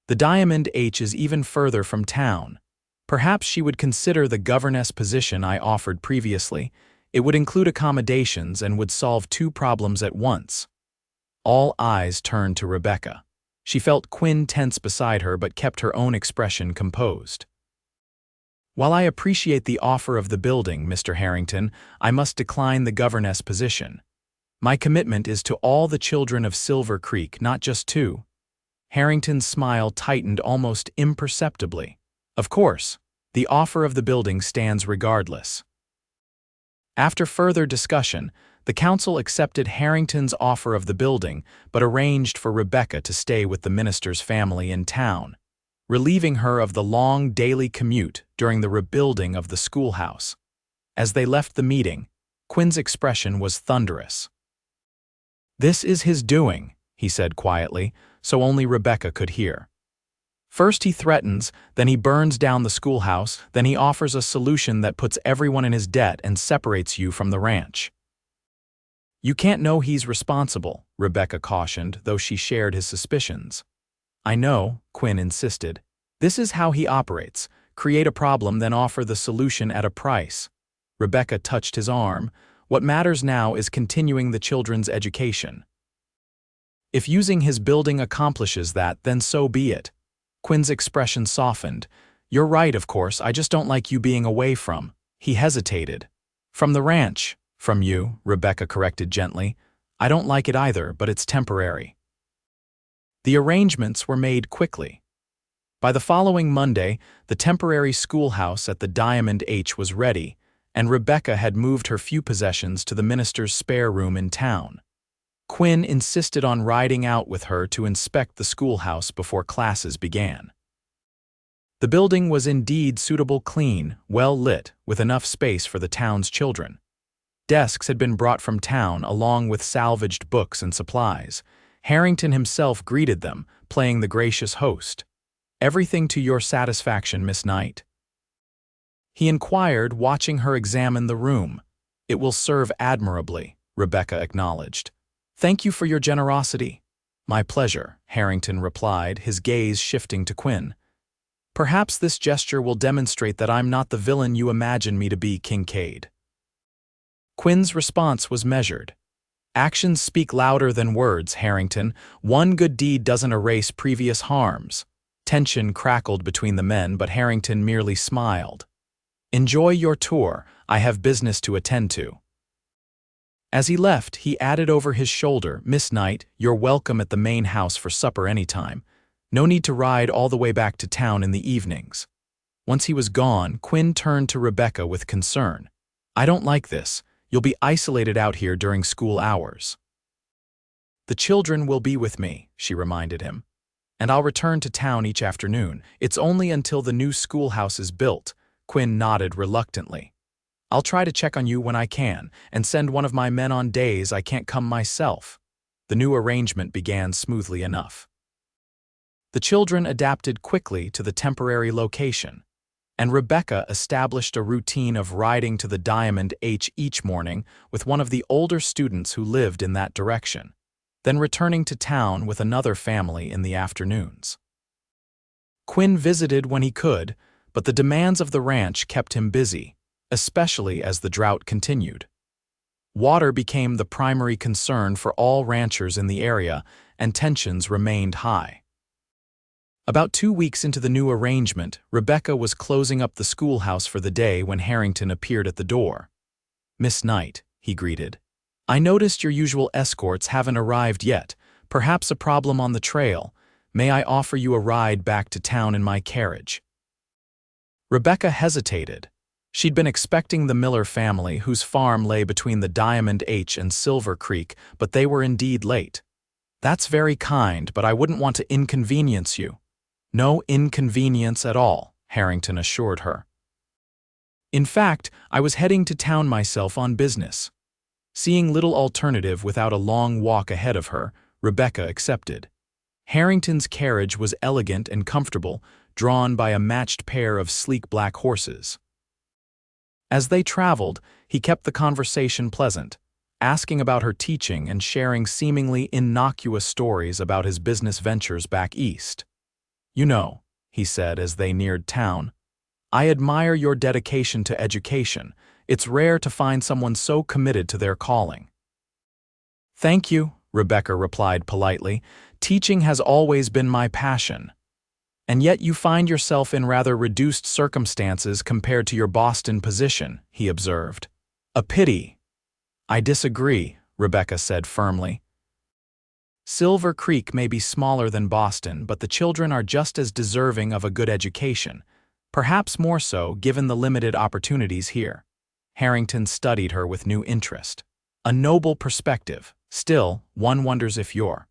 The Diamond H is even further from town. Perhaps she would consider the governess position I offered previously. It would include accommodations and would solve two problems at once." All eyes turned to Rebecca. She felt Quinn tense beside her but kept her own expression composed. "While I appreciate the offer of the building, Mr. Harrington, I must decline the governess position. My commitment is to all the children of Silver Creek, not just two." Harrington's smile tightened almost imperceptibly. "Of course, the offer of the building stands regardless." After further discussion, the council accepted Harrington's offer of the building but arranged for Rebecca to stay with the minister's family in town, relieving her of the long daily commute during the rebuilding of the schoolhouse. As they left the meeting, Quinn's expression was thunderous. "This is his doing," he said quietly, so only Rebecca could hear. "First he threatens, then he burns down the schoolhouse, then he offers a solution that puts everyone in his debt and separates you from the ranch." "You can't know he's responsible," Rebecca cautioned, though she shared his suspicions. "I know," Quinn insisted. "This is how he operates. Create a problem, then offer the solution at a price." Rebecca touched his arm. "What matters now is continuing the children's education. If using his building accomplishes that, then so be it." Quinn's expression softened. "You're right, of course, I just don't like you being away from—" He hesitated. "From the ranch." "From you," Rebecca corrected gently. "I don't like it either, but it's temporary." The arrangements were made quickly. By the following Monday, the temporary schoolhouse at the Diamond H was ready, and Rebecca had moved her few possessions to the minister's spare room in town. Quinn insisted on riding out with her to inspect the schoolhouse before classes began. The building was indeed suitable, clean, well lit, with enough space for the town's children. Desks had been brought from town along with salvaged books and supplies. Harrington himself greeted them, playing the gracious host. "Everything to your satisfaction, Miss Knight?" he inquired, watching her examine the room. "It will serve admirably," Rebecca acknowledged. "Thank you for your generosity." "My pleasure," Harrington replied, his gaze shifting to Quinn. "Perhaps this gesture will demonstrate that I'm not the villain you imagine me to be, Kincaid." Quinn's response was measured. Actions speak louder than words, Harrington. One good deed doesn't erase previous harms. Tension crackled between the men, but Harrington merely smiled. Enjoy your tour. I have business to attend to. As he left, he added over his shoulder, Miss Knight, you're welcome at the main house for supper anytime. No need to ride all the way back to town in the evenings. Once he was gone, Quinn turned to Rebecca with concern. I don't like this. You'll be isolated out here during school hours. The children will be with me, she reminded him. And I'll return to town each afternoon. It's only until the new schoolhouse is built. Quinn nodded reluctantly. I'll try to check on you when I can, and send one of my men on days I can't come myself. The new arrangement began smoothly enough. The children adapted quickly to the temporary location, and Rebecca established a routine of riding to the Diamond H each morning with one of the older students who lived in that direction, then returning to town with another family in the afternoons. Quinn visited when he could, but the demands of the ranch kept him busy, especially as the drought continued. Water became the primary concern for all ranchers in the area, and tensions remained high. About 2 weeks into the new arrangement, Rebecca was closing up the schoolhouse for the day when Harrington appeared at the door. Miss Knight, he greeted. I noticed your usual escorts haven't arrived yet, perhaps a problem on the trail. May I offer you a ride back to town in my carriage? Rebecca hesitated. She'd been expecting the Miller family, whose farm lay between the Diamond H and Silver Creek, but they were indeed late. That's very kind, but I wouldn't want to inconvenience you. No inconvenience at all, Harrington assured her. In fact, I was heading to town myself on business. Seeing little alternative without a long walk ahead of her, Rebecca accepted. Harrington's carriage was elegant and comfortable, drawn by a matched pair of sleek black horses. As they traveled, he kept the conversation pleasant, asking about her teaching and sharing seemingly innocuous stories about his business ventures back east. You know, he said as they neared town, I admire your dedication to education. It's rare to find someone so committed to their calling. Thank you, Rebecca replied politely. Teaching has always been my passion. And yet you find yourself in rather reduced circumstances compared to your Boston position, he observed. A pity. I disagree, Rebecca said firmly. Silver Creek may be smaller than Boston, but the children are just as deserving of a good education, perhaps more so given the limited opportunities here. Harrington studied her with new interest. A noble perspective. Still, one wonders if your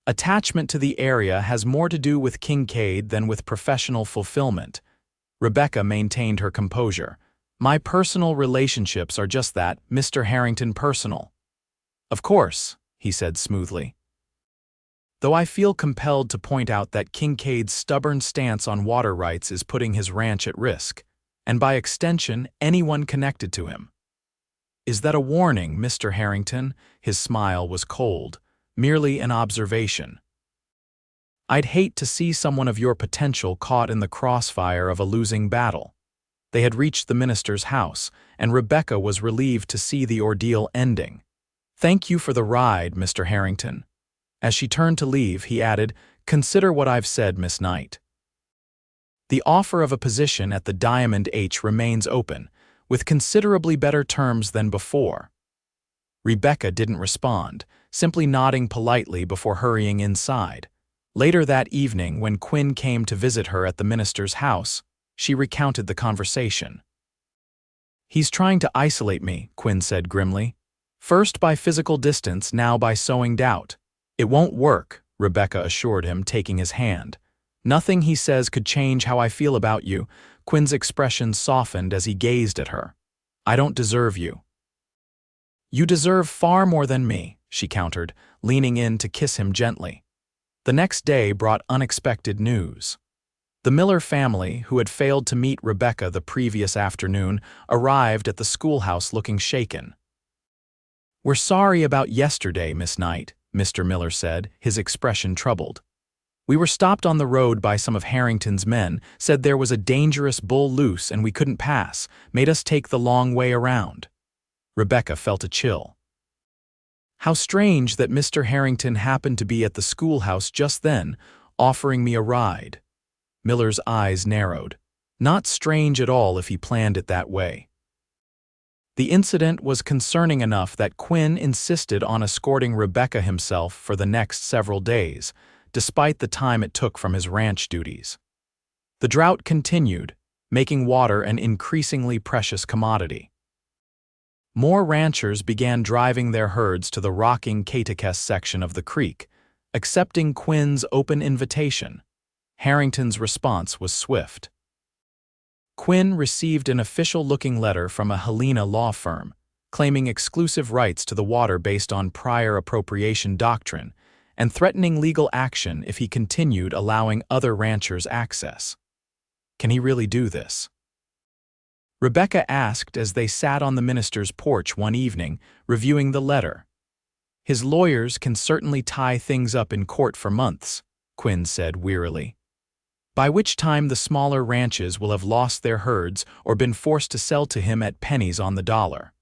attachment to the area has more to do with Kincaid than with professional fulfillment. Rebecca maintained her composure. My personal relationships are just that, Mr. Harrington, personal. Of course, he said smoothly. Though I feel compelled to point out that Kincaid's stubborn stance on water rights is putting his ranch at risk, and by extension, anyone connected to him. Is that a warning, Mr. Harrington? His smile was cold. Merely an observation. I'd hate to see someone of your potential caught in the crossfire of a losing battle. They had reached the minister's house, and Rebecca was relieved to see the ordeal ending. Thank you for the ride, Mr. Harrington. As she turned to leave, he added, Consider what I've said, Miss Knight. The offer of a position at the Diamond H remains open, with considerably better terms than before. Rebecca didn't respond, simply nodding politely before hurrying inside. Later that evening, when Quinn came to visit her at the minister's house, she recounted the conversation. He's trying to isolate me, Quinn said grimly. First by physical distance, now by sowing doubt. It won't work, Rebecca assured him, taking his hand. Nothing he says could change how I feel about you. Quinn's expression softened as he gazed at her. I don't deserve you. You deserve far more than me, she countered, leaning in to kiss him gently. The next day brought unexpected news. The Miller family, who had failed to meet Rebecca the previous afternoon, arrived at the schoolhouse looking shaken. We're sorry about yesterday, Miss Knight, Mr. Miller said, his expression troubled. We were stopped on the road by some of Harrington's men, said there was a dangerous bull loose and we couldn't pass, made us take the long way around. Rebecca felt a chill. How strange that Mr. Harrington happened to be at the schoolhouse just then, offering me a ride. Miller's eyes narrowed. Not strange at all if he planned it that way. The incident was concerning enough that Quinn insisted on escorting Rebecca himself for the next several days, despite the time it took from his ranch duties. The drought continued, making water an increasingly precious commodity. More ranchers began driving their herds to the rocking Caiticus section of the creek, accepting Quinn's open invitation. Harrington's response was swift. Quinn received an official-looking letter from a Helena law firm, claiming exclusive rights to the water based on prior appropriation doctrine, and threatening legal action if he continued allowing other ranchers access. Can he really do this? Rebecca asked as they sat on the minister's porch one evening, reviewing the letter. His lawyers can certainly tie things up in court for months, Quinn said wearily. By which time the smaller ranches will have lost their herds or been forced to sell to him at pennies on the dollar.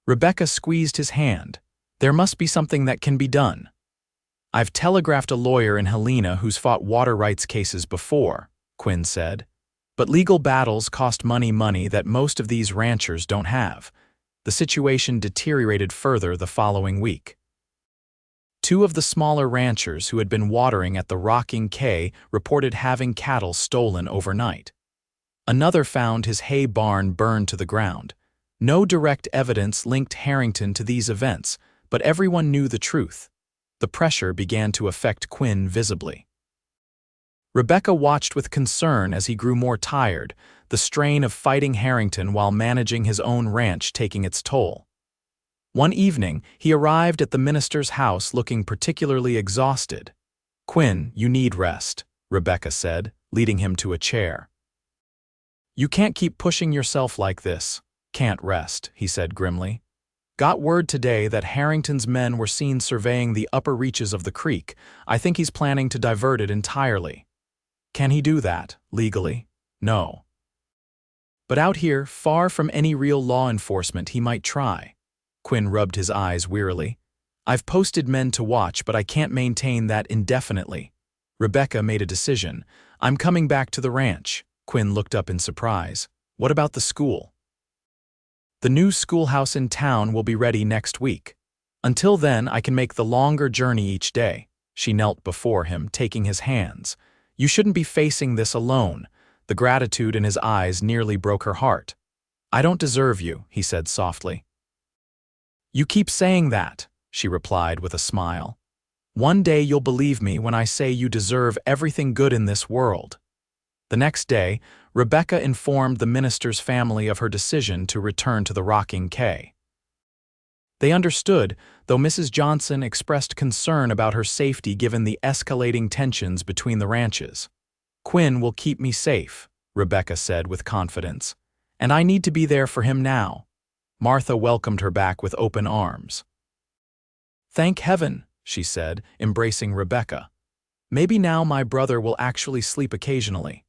Rebecca squeezed his hand. There must be something that can be done. I've telegraphed a lawyer in Helena who's fought water rights cases before, Quinn said. But legal battles cost money that most of these ranchers don't have. The situation deteriorated further the following week. Two of the smaller ranchers who had been watering at the Rocking K reported having cattle stolen overnight. Another found his hay barn burned to the ground. No direct evidence linked Harrington to these events, but everyone knew the truth. The pressure began to affect Quinn visibly. Rebecca watched with concern as he grew more tired, the strain of fighting Harrington while managing his own ranch taking its toll. One evening, he arrived at the minister's house looking particularly exhausted. "Quinn, you need rest," Rebecca said, leading him to a chair. "You can't keep pushing yourself like this." "Can't rest," he said grimly. "Got word today that Harrington's men were seen surveying the upper reaches of the creek. I think he's planning to divert it entirely." "Can he do that, legally?" "No. But out here, far from any real law enforcement, he might try." Quinn rubbed his eyes wearily. "I've posted men to watch, but I can't maintain that indefinitely." Rebecca made a decision. "I'm coming back to the ranch." Quinn looked up in surprise. "What about the school?" "The new schoolhouse in town will be ready next week. Until then, I can make the longer journey each day." She knelt before him, taking his hands. "You shouldn't be facing this alone." The gratitude in his eyes nearly broke her heart. "I don't deserve you," he said softly. "You keep saying that," she replied with a smile. "One day you'll believe me when I say you deserve everything good in this world." The next day, Rebecca informed the minister's family of her decision to return to the Rocking K. They understood, though Mrs. Johnson expressed concern about her safety given the escalating tensions between the ranches. "Quinn will keep me safe," Rebecca said with confidence, "and I need to be there for him now." Martha welcomed her back with open arms. "Thank heaven," she said, embracing Rebecca. "Maybe now my brother will actually sleep occasionally."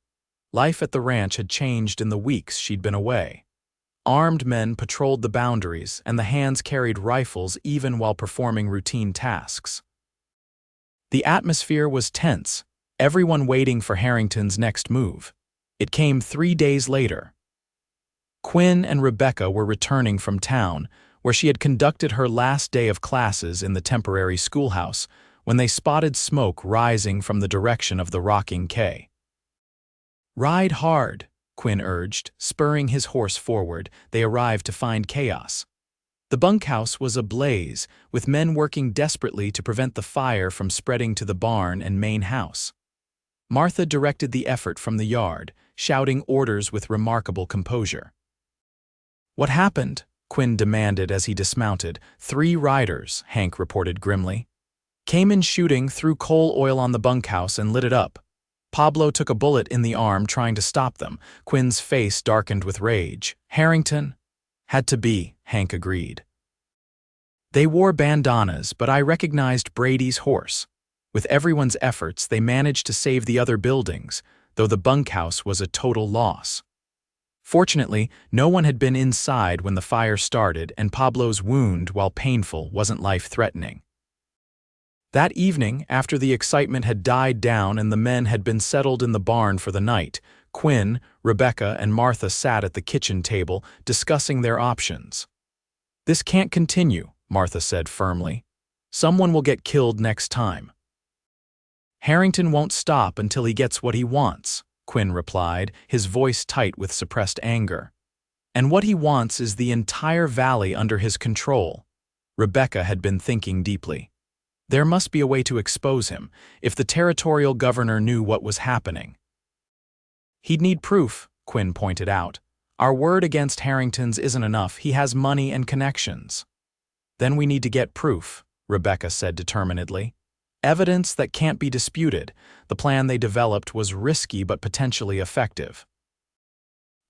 Life at the ranch had changed in the weeks she'd been away. Armed men patrolled the boundaries, and the hands carried rifles even while performing routine tasks. The atmosphere was tense, everyone waiting for Harrington's next move. It came 3 days later. Quinn and Rebecca were returning from town, where she had conducted her last day of classes in the temporary schoolhouse, when they spotted smoke rising from the direction of the Rocking K. "Ride hard," Quinn urged, spurring his horse forward. They arrived to find chaos. The bunkhouse was ablaze, with men working desperately to prevent the fire from spreading to the barn and main house. Martha directed the effort from the yard, shouting orders with remarkable composure. "What happened?" Quinn demanded as he dismounted. "3 riders," Hank reported grimly. "Came in shooting, threw coal oil on the bunkhouse and lit it up. Pablo took a bullet in the arm trying to stop them." Quinn's face darkened with rage. "Harrington?" "Had to be," Hank agreed. "They wore bandanas, but I recognized Brady's horse." With everyone's efforts, they managed to save the other buildings, though the bunkhouse was a total loss. Fortunately, no one had been inside when the fire started, and Pablo's wound, while painful, wasn't life-threatening. That evening, after the excitement had died down and the men had been settled in the barn for the night, Quinn, Rebecca, and Martha sat at the kitchen table, discussing their options. "This can't continue," Martha said firmly. "Someone will get killed next time." "Harrington won't stop until he gets what he wants," Quinn replied, his voice tight with suppressed anger. "And what he wants is the entire valley under his control." Rebecca had been thinking deeply. There must be a way to expose him, if the territorial governor knew what was happening. "He'd need proof," Quinn pointed out. "Our word against Harrington's isn't enough. He has money and connections." "Then we need to get proof," Rebecca said determinedly. "Evidence that can't be disputed. The plan they developed was risky but potentially effective."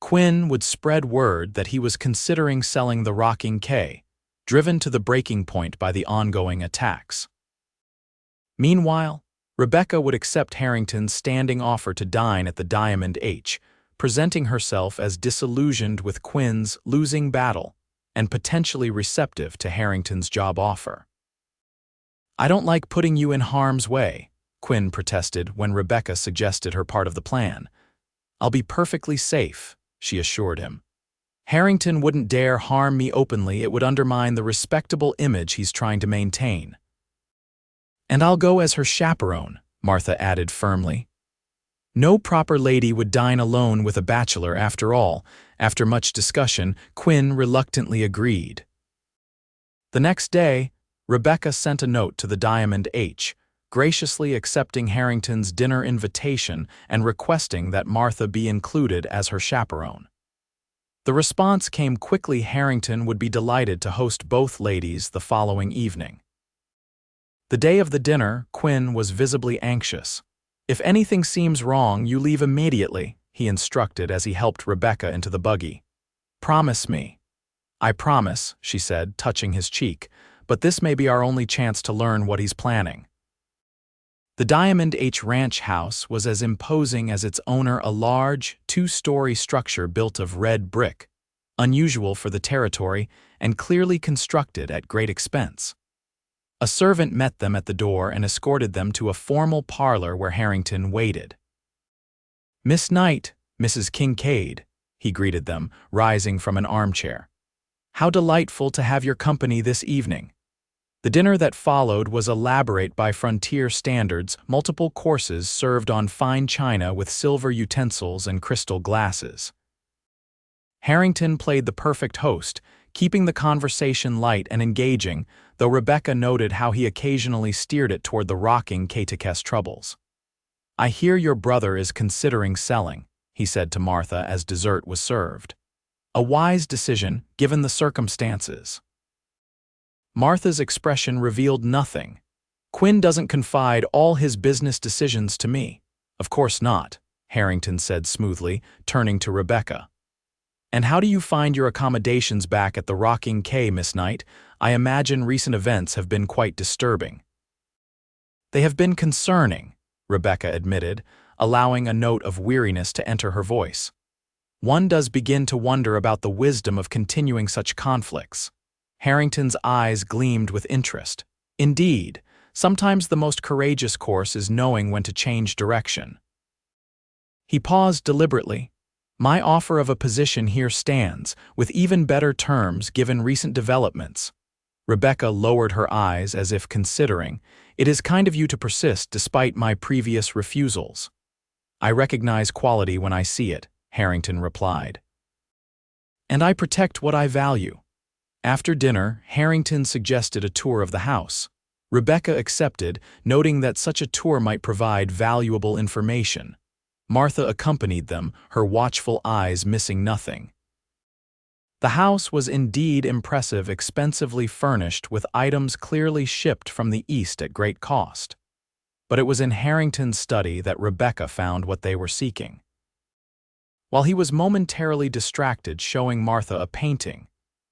Quinn would spread word that he was considering selling the Rocking K, driven to the breaking point by the ongoing attacks. Meanwhile, Rebecca would accept Harrington's standing offer to dine at the Diamond H, presenting herself as disillusioned with Quinn's losing battle and potentially receptive to Harrington's job offer. "I don't like putting you in harm's way," Quinn protested when Rebecca suggested her part of the plan. "I'll be perfectly safe," she assured him. "Harrington wouldn't dare harm me openly. It would undermine the respectable image he's trying to maintain." "And I'll go as her chaperone," Martha added firmly. No proper lady would dine alone with a bachelor after all. After much discussion, Quinn reluctantly agreed. The next day, Rebecca sent a note to the Diamond H, graciously accepting Harrington's dinner invitation and requesting that Martha be included as her chaperone. The response came quickly. Harrington would be delighted to host both ladies the following evening. The day of the dinner, Quinn was visibly anxious. "If anything seems wrong, you leave immediately," he instructed as he helped Rebecca into the buggy. "Promise me." "I promise," she said, touching his cheek, "but this may be our only chance to learn what he's planning." The Diamond H ranch house was as imposing as its owner, a large, two-story structure built of red brick, unusual for the territory and clearly constructed at great expense. A servant met them at the door and escorted them to a formal parlor where Harrington waited. "Miss Knight, Mrs. Kincaid," he greeted them, rising from an armchair. "How delightful to have your company this evening." The dinner that followed was elaborate by frontier standards, multiple courses served on fine china with silver utensils and crystal glasses. Harrington played the perfect host, keeping the conversation light and engaging, though Rebecca noted how he occasionally steered it toward the Rocking K-Tekes troubles. "I hear your brother is considering selling," he said to Martha as dessert was served. "A wise decision, given the circumstances." Martha's expression revealed nothing. "Quinn doesn't confide all his business decisions to me." "Of course not," Harrington said smoothly, turning to Rebecca. "And how do you find your accommodations back at the Rocking K, Miss Knight? I imagine recent events have been quite disturbing." "They have been concerning," Rebecca admitted, allowing a note of weariness to enter her voice. "One does begin to wonder about the wisdom of continuing such conflicts." Harrington's eyes gleamed with interest. "Indeed, sometimes the most courageous course is knowing when to change direction." He paused deliberately. "My offer of a position here stands, with even better terms given recent developments." Rebecca lowered her eyes as if considering. "It is kind of you to persist despite my previous refusals." "I recognize quality when I see it," Harrington replied. "And I protect what I value." After dinner, Harrington suggested a tour of the house. Rebecca accepted, noting that such a tour might provide valuable information. Martha accompanied them, her watchful eyes missing nothing. The house was indeed impressive, expensively furnished with items clearly shipped from the East at great cost. But it was in Harrington's study that Rebecca found what they were seeking. While he was momentarily distracted showing Martha a painting,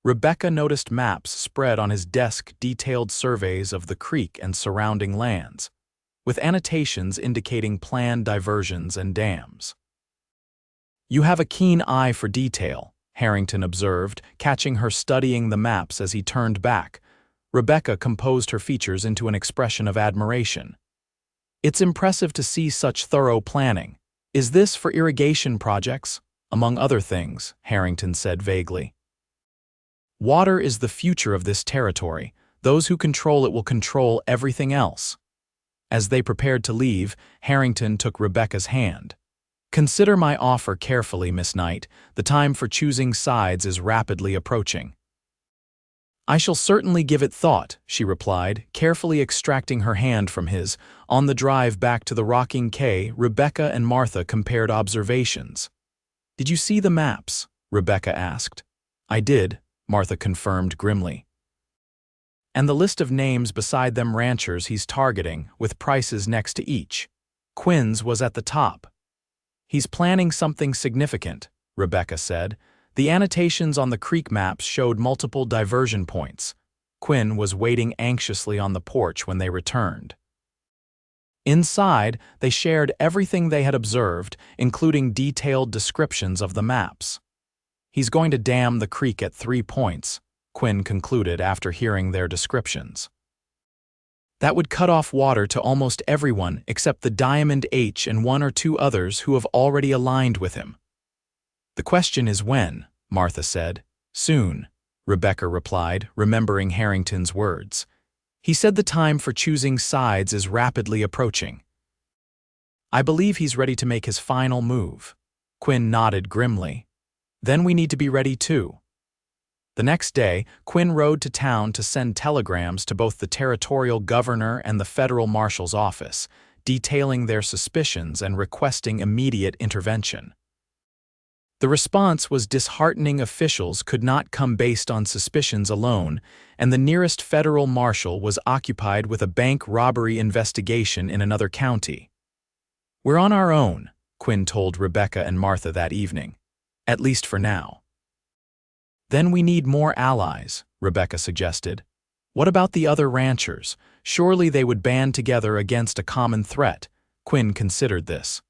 Rebecca noticed maps spread on his desk, detailed surveys of the creek and surrounding lands, with annotations indicating planned diversions and dams. You have a keen eye for detail, Harrington observed, catching her studying the maps as he turned back. Rebecca composed her features into an expression of admiration. It's impressive to see such thorough planning. Is this for irrigation projects? Among other things, Harrington said vaguely. Water is the future of this territory. Those who control it will control everything else. As they prepared to leave, Harrington took Rebecca's hand. Consider my offer carefully, Miss Knight. The time for choosing sides is rapidly approaching. I shall certainly give it thought, she replied, carefully extracting her hand from his. On the drive back to the rocking quay, Rebecca and Martha compared observations. Did you see the maps? Rebecca asked. I did, Martha confirmed grimly. And the list of names beside them ranchers he's targeting, with prices next to each. Quinn's was at the top. He's planning something significant, Rebecca said. The annotations on the creek maps showed multiple diversion points. Quinn was waiting anxiously on the porch when they returned. Inside, they shared everything they had observed, including detailed descriptions of the maps. He's going to dam the creek at 3 points, Quinn concluded after hearing their descriptions. That would cut off water to almost everyone except the Diamond H and 1 or 2 others who have already aligned with him. The question is when, Martha said. Soon, Rebecca replied, remembering Harrington's words. He said the time for choosing sides is rapidly approaching. I believe he's ready to make his final move. Quinn nodded grimly. Then we need to be ready too. The next day, Quinn rode to town to send telegrams to both the territorial governor and the federal marshal's office, detailing their suspicions and requesting immediate intervention. The response was disheartening. Officials could not come based on suspicions alone, and the nearest federal marshal was occupied with a bank robbery investigation in another county. We're on our own, Quinn told Rebecca and Martha that evening. At least for now. Then we need more allies, Rebecca suggested. What about the other ranchers? Surely they would band together against a common threat. Quinn considered this.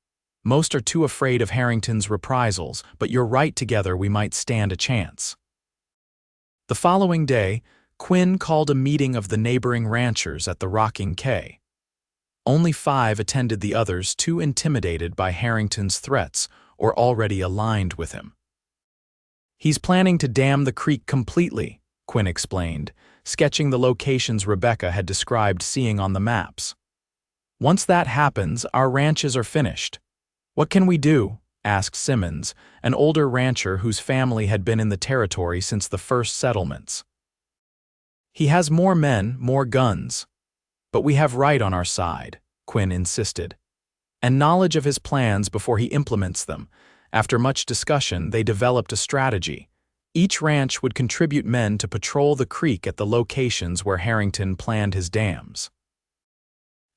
Most are too afraid of Harrington's reprisals, but you're right, together we might stand a chance. The following day, Quinn called a meeting of the neighboring ranchers at the rocking quay. Only 5 attended, the others too intimidated by Harrington's threats or already aligned with him. He's planning to dam the creek completely, Quinn explained, sketching the locations Rebecca had described seeing on the maps. Once that happens, our ranches are finished. What can we do? Asked Simmons, an older rancher whose family had been in the territory since the first settlements. He has more men, more guns. But we have right on our side, Quinn insisted. And knowledge of his plans before he implements them. After much discussion, they developed a strategy. Each ranch would contribute men to patrol the creek at the locations where Harrington planned his dams.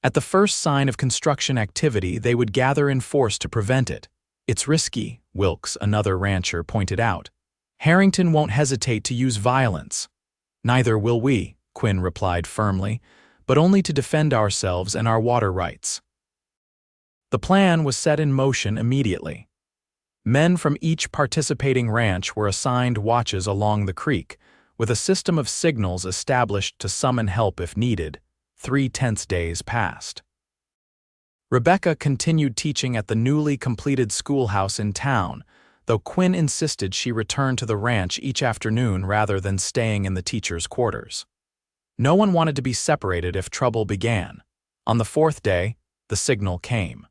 At the first sign of construction activity, they would gather in force to prevent it. It's risky, Wilkes, another rancher, pointed out. Harrington won't hesitate to use violence. Neither will we, Quinn replied firmly, but only to defend ourselves and our water rights. The plan was set in motion immediately. Men from each participating ranch were assigned watches along the creek, with a system of signals established to summon help if needed. 3 tense days passed. Rebecca continued teaching at the newly completed schoolhouse in town, though Quinn insisted she return to the ranch each afternoon rather than staying in the teacher's quarters. No one wanted to be separated if trouble began. On the 4th day, the signal came.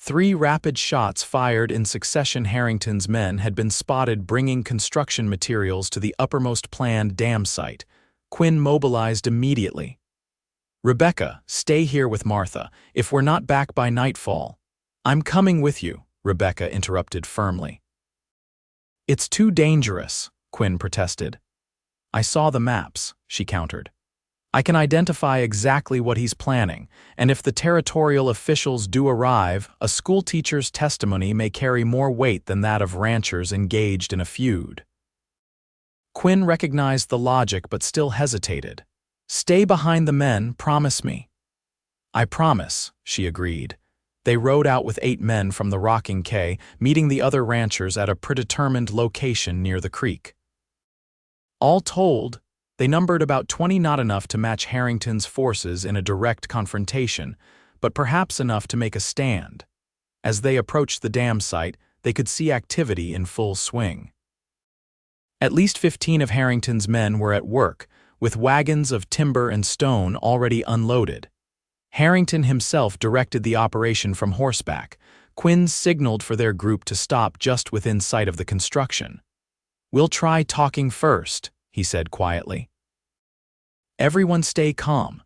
3 rapid shots fired in succession. Harrington's men had been spotted bringing construction materials to the uppermost planned dam site. Quinn mobilized immediately. Rebecca, stay here with Martha. If we're not back by nightfall. I'm coming with you, Rebecca interrupted firmly. It's too dangerous, Quinn protested. I saw the maps, she countered. I can identify exactly what he's planning, and if the territorial officials do arrive, a schoolteacher's testimony may carry more weight than that of ranchers engaged in a feud. Quinn recognized the logic but still hesitated. Stay behind the men, promise me. I promise, she agreed. They rode out with 8 men from the Rocking K, meeting the other ranchers at a predetermined location near the creek. All told, they numbered about 20, not enough to match Harrington's forces in a direct confrontation, but perhaps enough to make a stand. As they approached the dam site, they could see activity in full swing. At least 15 of Harrington's men were at work, with wagons of timber and stone already unloaded. Harrington himself directed the operation from horseback. Quinn signaled for their group to stop just within sight of the construction. "We'll try talking first," he said quietly. "Everyone stay calm."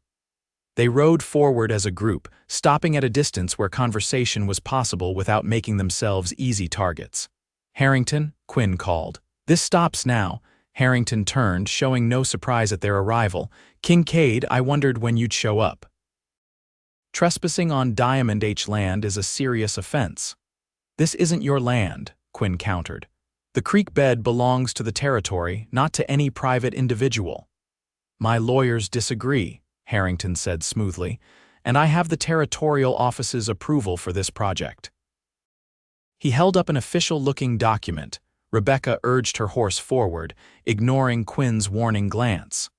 They rode forward as a group, stopping at a distance where conversation was possible without making themselves easy targets. "Harrington," Quinn called. "This stops now." Harrington turned, showing no surprise at their arrival. "Kincaid, I wondered when you'd show up." "Trespassing on Diamond H land is a serious offense." "This isn't your land," Quinn countered. "The creek bed belongs to the territory, not to any private individual." "My lawyers disagree," Harrington said smoothly, "and I have the territorial office's approval for this project." He held up an official-looking document. Rebecca urged her horse forward, ignoring Quinn's warning glance.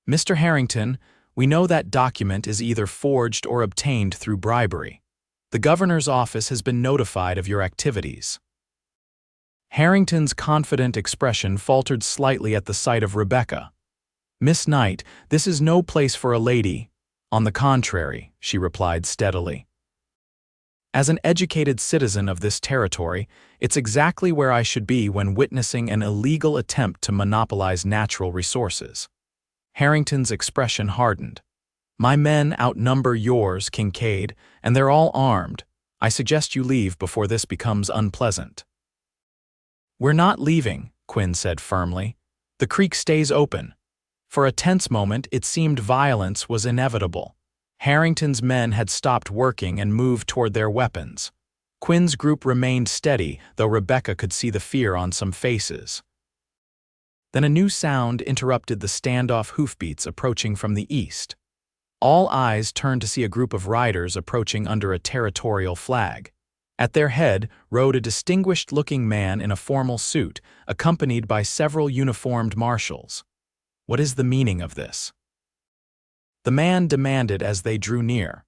"Mr. Harrington, we know that document is either forged or obtained through bribery. The governor's office has been notified of your activities." Harrington's confident expression faltered slightly at the sight of Rebecca. "Miss Knight, this is no place for a lady." "On the contrary," she replied steadily. "As an educated citizen of this territory, it's exactly where I should be when witnessing an illegal attempt to monopolize natural resources." Harrington's expression hardened. "My men outnumber yours, Kincaid, and they're all armed. I suggest you leave before this becomes unpleasant." "We're not leaving," Quinn said firmly. "The creek stays open." For a tense moment, it seemed violence was inevitable. Harrington's men had stopped working and moved toward their weapons. Quinn's group remained steady, though Rebecca could see the fear on some faces. Then a new sound interrupted the standoff hoofbeats approaching from the east. All eyes turned to see a group of riders approaching under a territorial flag. At their head rode a distinguished-looking man in a formal suit, accompanied by several uniformed marshals. "What is the meaning of this?" The man demanded as they drew near.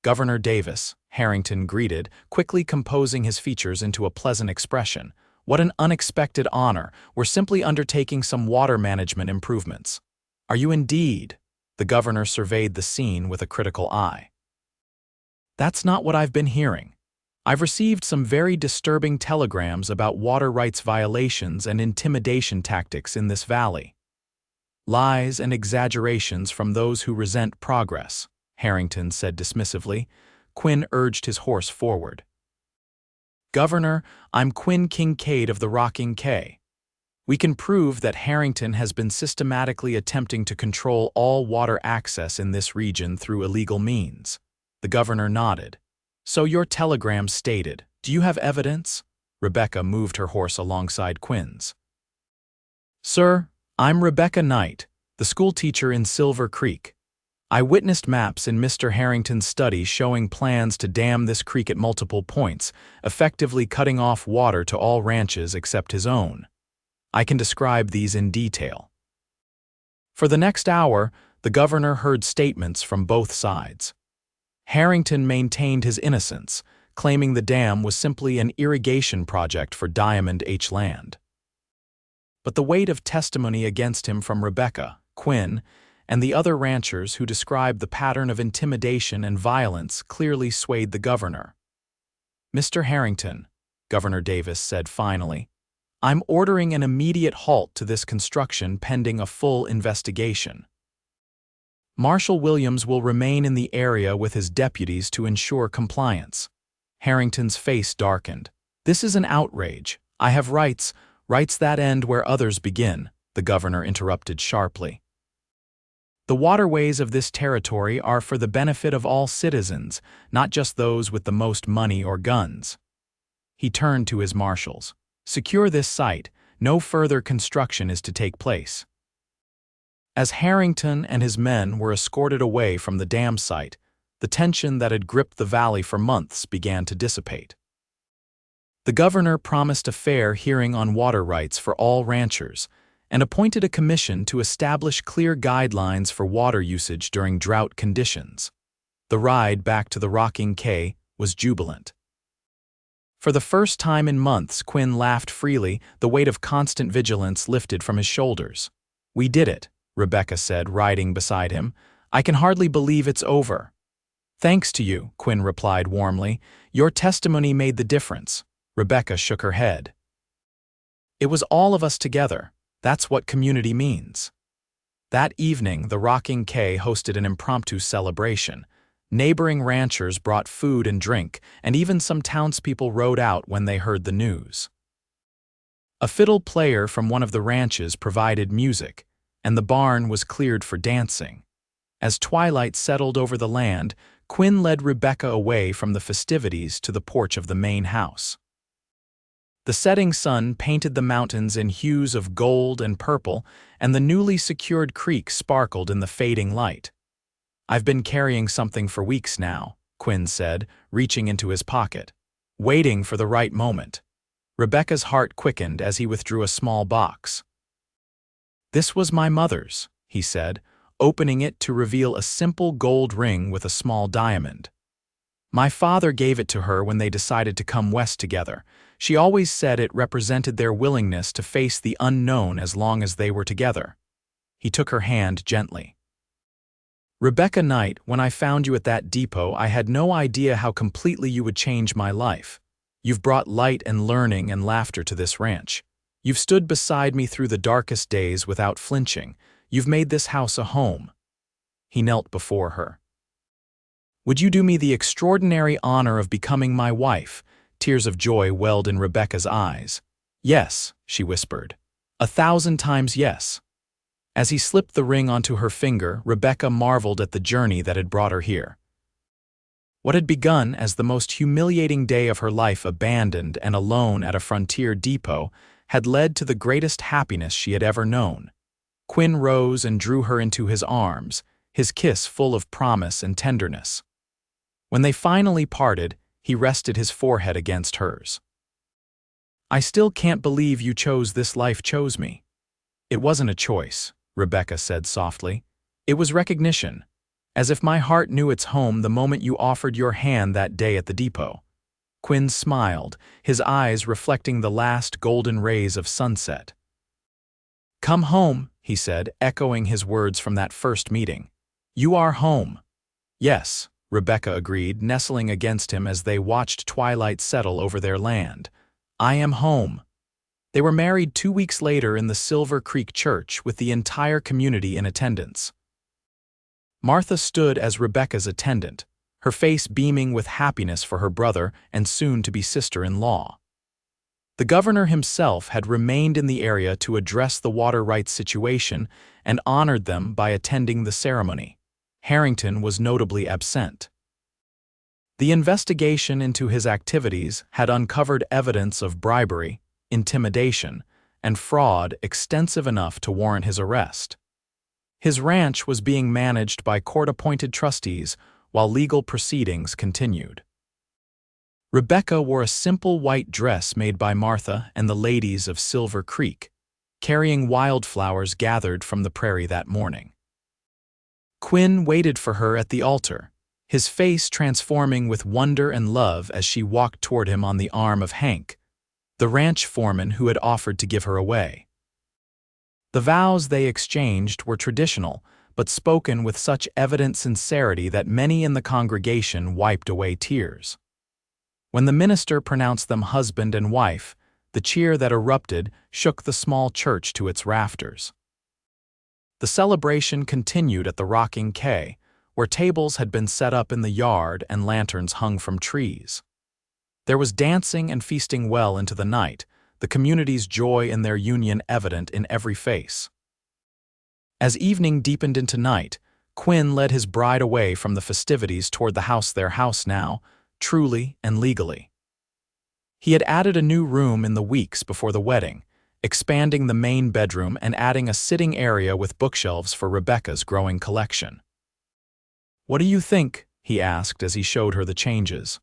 "Governor Davis," Harrington greeted, quickly composing his features into a pleasant expression. "What an unexpected honor. We're simply undertaking some water management improvements." "Are you indeed?" The governor surveyed the scene with a critical eye. "That's not what I've been hearing. I've received some very disturbing telegrams about water rights violations and intimidation tactics in this valley. Lies and exaggerations from those who resent progress," Harrington said dismissively. Quinn urged his horse forward. "Governor, I'm Quinn Kincaid of the Rocking K. We can prove that Harrington has been systematically attempting to control all water access in this region through illegal means." The governor nodded. "So your telegram stated. Do you have evidence?" Rebecca moved her horse alongside Quinn's. "Sir, I'm Rebecca Knight, the schoolteacher in Silver Creek. I witnessed maps in Mr. Harrington's study showing plans to dam this creek at multiple points, effectively cutting off water to all ranches except his own. I can describe these in detail." For the next hour, the governor heard statements from both sides. Harrington maintained his innocence, claiming the dam was simply an irrigation project for Diamond H land. But the weight of testimony against him from Rebecca, Quinn, and the other ranchers who described the pattern of intimidation and violence clearly swayed the governor. "Mr. Harrington," Governor Davis said finally, "I'm ordering an immediate halt to this construction pending a full investigation. Marshal Williams will remain in the area with his deputies to ensure compliance." Harrington's face darkened. "This is an outrage. I have rights that end where others begin," the governor interrupted sharply. "The waterways of this territory are for the benefit of all citizens, not just those with the most money or guns." He turned to his marshals. "Secure this site. No further construction is to take place." As Harrington and his men were escorted away from the dam site, The tension that had gripped the valley for months began to dissipate. The governor promised a fair hearing on water rights for all ranchers and appointed a commission to establish clear guidelines for water usage during drought conditions. The ride back to the rocking K was jubilant. For the first time in months, Quinn laughed freely, the weight of constant vigilance lifted from his shoulders. "We did it," Rebecca said, riding beside him. "I can hardly believe it's over." "Thanks to you," Quinn replied warmly. "Your testimony made the difference." Rebecca shook her head. "It was all of us together. That's what community means." That evening, the Rocking K hosted an impromptu celebration. Neighboring ranchers brought food and drink, and even some townspeople rode out when they heard the news. A fiddle player from one of the ranches provided music, and the barn was cleared for dancing. As twilight settled over the land, Quinn led Rebecca away from the festivities to the porch of the main house. The setting sun painted the mountains in hues of gold and purple, and the newly secured creek sparkled in the fading light. "I've been carrying something for weeks now," Quinn said, reaching into his pocket, waiting for the right moment. Rebecca's heart quickened as he withdrew a small box. "This was my mother's," he said, opening it to reveal a simple gold ring with a small diamond. "My father gave it to her when they decided to come west together. She always said it represented their willingness to face the unknown as long as they were together." He took her hand gently. "Rebecca Knight, when I found you at that depot, I had no idea how completely you would change my life. You've brought light and learning and laughter to this ranch. You've stood beside me through the darkest days without flinching. You've made this house a home." He knelt before her. "Would you do me the extraordinary honor of becoming my wife?" Tears of joy welled in Rebecca's eyes. "Yes," she whispered. "1,000 times yes." As he slipped the ring onto her finger, Rebecca marveled at the journey that had brought her here. What had begun as the most humiliating day of her life, abandoned and alone at a frontier depot, had led to the greatest happiness she had ever known. Quinn rose and drew her into his arms, his kiss full of promise and tenderness. When they finally parted, he rested his forehead against hers. "I still can't believe you chose this life, chose me." "It wasn't a choice," Rebecca said softly. "It was recognition, as if my heart knew its home the moment you offered your hand that day at the depot." Quinn smiled, his eyes reflecting the last golden rays of sunset. "Come home," he said, echoing his words from that first meeting. "You are home." "Yes," Rebecca agreed, nestling against him as they watched twilight settle over their land. "I am home." They were married 2 weeks later in the Silver Creek Church with the entire community in attendance. Martha stood as Rebecca's attendant, her face beaming with happiness for her brother and soon-to-be sister-in-law. The governor himself had remained in the area to address the water rights situation and honored them by attending the ceremony. Harrington was notably absent. The investigation into his activities had uncovered evidence of bribery, intimidation, and fraud extensive enough to warrant his arrest. His ranch was being managed by court-appointed trustees while legal proceedings continued. Rebecca wore a simple white dress made by Martha and the ladies of Silver Creek, carrying wildflowers gathered from the prairie that morning. Quinn waited for her at the altar, his face transforming with wonder and love as she walked toward him on the arm of Hank, the ranch foreman who had offered to give her away. The vows they exchanged were traditional, but spoken with such evident sincerity that many in the congregation wiped away tears. When the minister pronounced them husband and wife, the cheer that erupted shook the small church to its rafters. The celebration continued at the Rocking K, where tables had been set up in the yard and lanterns hung from trees. There was dancing and feasting well into the night, the community's joy in their union evident in every face. As evening deepened into night, Quinn led his bride away from the festivities toward the house, their house now, truly and legally. He had added a new room in the weeks before the wedding, expanding the main bedroom and adding a sitting area with bookshelves for Rebecca's growing collection. "What do you think?" he asked as he showed her the changes.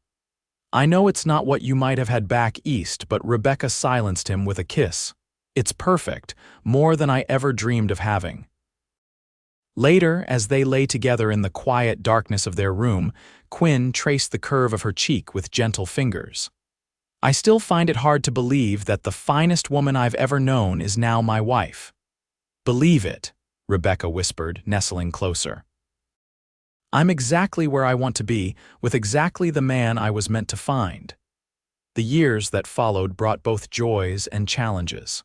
I know it's not what you might have had back east, but Rebecca silenced him with a kiss. It's perfect, more than I ever dreamed of having. Later, as they lay together in the quiet darkness of their room, Quinn traced the curve of her cheek with gentle fingers. I still find it hard to believe that the finest woman I've ever known is now my wife. Believe it, Rebecca whispered, nestling closer. I'm exactly where I want to be, with exactly the man I was meant to find. The years that followed brought both joys and challenges.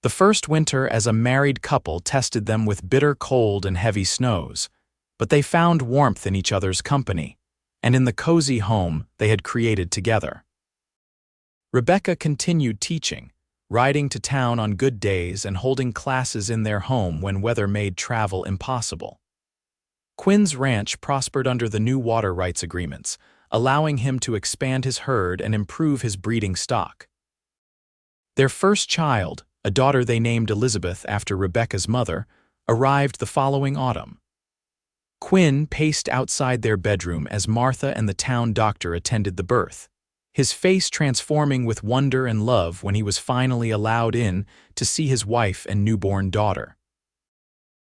The first winter as a married couple tested them with bitter cold and heavy snows, but they found warmth in each other's company, and in the cozy home they had created together. Rebecca continued teaching, riding to town on good days and holding classes in their home when weather made travel impossible. Quinn's ranch prospered under the new water rights agreements, allowing him to expand his herd and improve his breeding stock. Their first child, a daughter they named Elizabeth after Rebecca's mother, arrived the following autumn. Quinn paced outside their bedroom as Martha and the town doctor attended the birth, his face transforming with wonder and love when he was finally allowed in to see his wife and newborn daughter.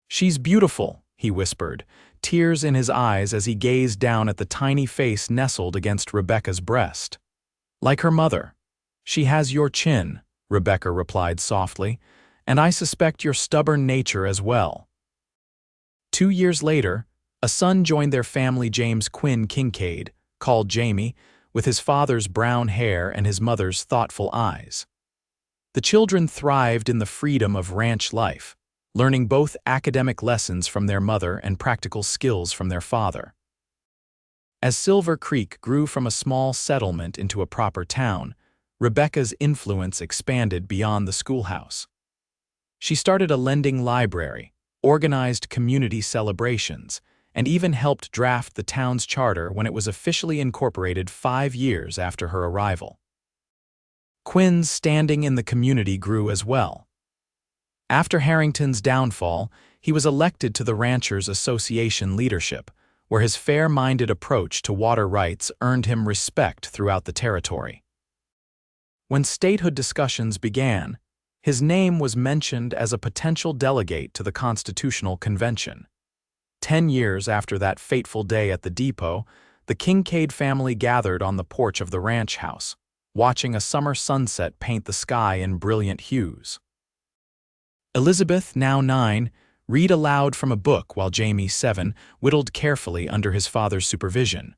She's beautiful, he whispered, tears in his eyes as he gazed down at the tiny face nestled against Rebecca's breast. Like her mother. She has your chin, Rebecca replied softly, and I suspect your stubborn nature as well. 2 years later, a son joined their family, James Quinn Kincaid, called Jamie, with his father's brown hair and his mother's thoughtful eyes. The children thrived in the freedom of ranch life, learning both academic lessons from their mother and practical skills from their father. As Silver Creek grew from a small settlement into a proper town, Rebecca's influence expanded beyond the schoolhouse. She started a lending library, organized community celebrations, and even helped draft the town's charter when it was officially incorporated 5 years after her arrival. Quinn's standing in the community grew as well. After Harrington's downfall, he was elected to the Ranchers Association leadership, where his fair-minded approach to water rights earned him respect throughout the territory. When statehood discussions began, his name was mentioned as a potential delegate to the Constitutional Convention. 10 years after that fateful day at the depot, the Kincaid family gathered on the porch of the ranch house, watching a summer sunset paint the sky in brilliant hues. Elizabeth, now 9, read aloud from a book while Jamie, 7, whittled carefully under his father's supervision.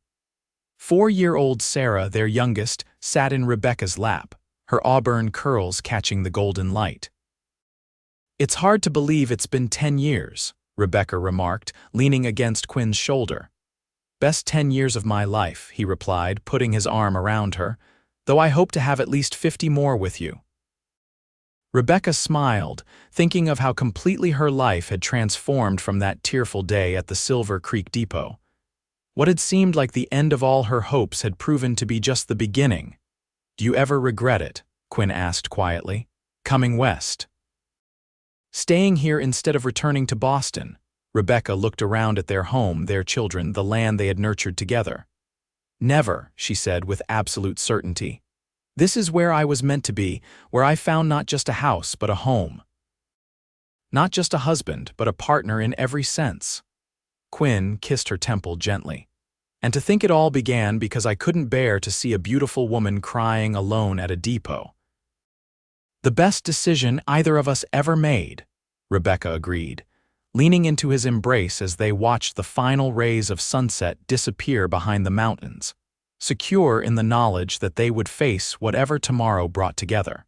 4-year-old Sarah, their youngest, sat in Rebecca's lap, her auburn curls catching the golden light. It's hard to believe it's been 10 years, Rebecca remarked, leaning against Quinn's shoulder. Best 10 years of my life, he replied, putting his arm around her, though I hope to have at least 50 more with you. Rebecca smiled, thinking of how completely her life had transformed from that tearful day at the Silver Creek Depot. What had seemed like the end of all her hopes had proven to be just the beginning. Do you ever regret it? Quinn asked quietly. Coming west. Staying here instead of returning to Boston, Rebecca looked around at their home, their children, the land they had nurtured together. Never, she said with absolute certainty. This is where I was meant to be, where I found not just a house, but a home. Not just a husband, but a partner in every sense. Quinn kissed her temple gently. And to think it all began because I couldn't bear to see a beautiful woman crying alone at a depot. The best decision either of us ever made, Rebecca agreed, leaning into his embrace as they watched the final rays of sunset disappear behind the mountains, secure in the knowledge that they would face whatever tomorrow brought together.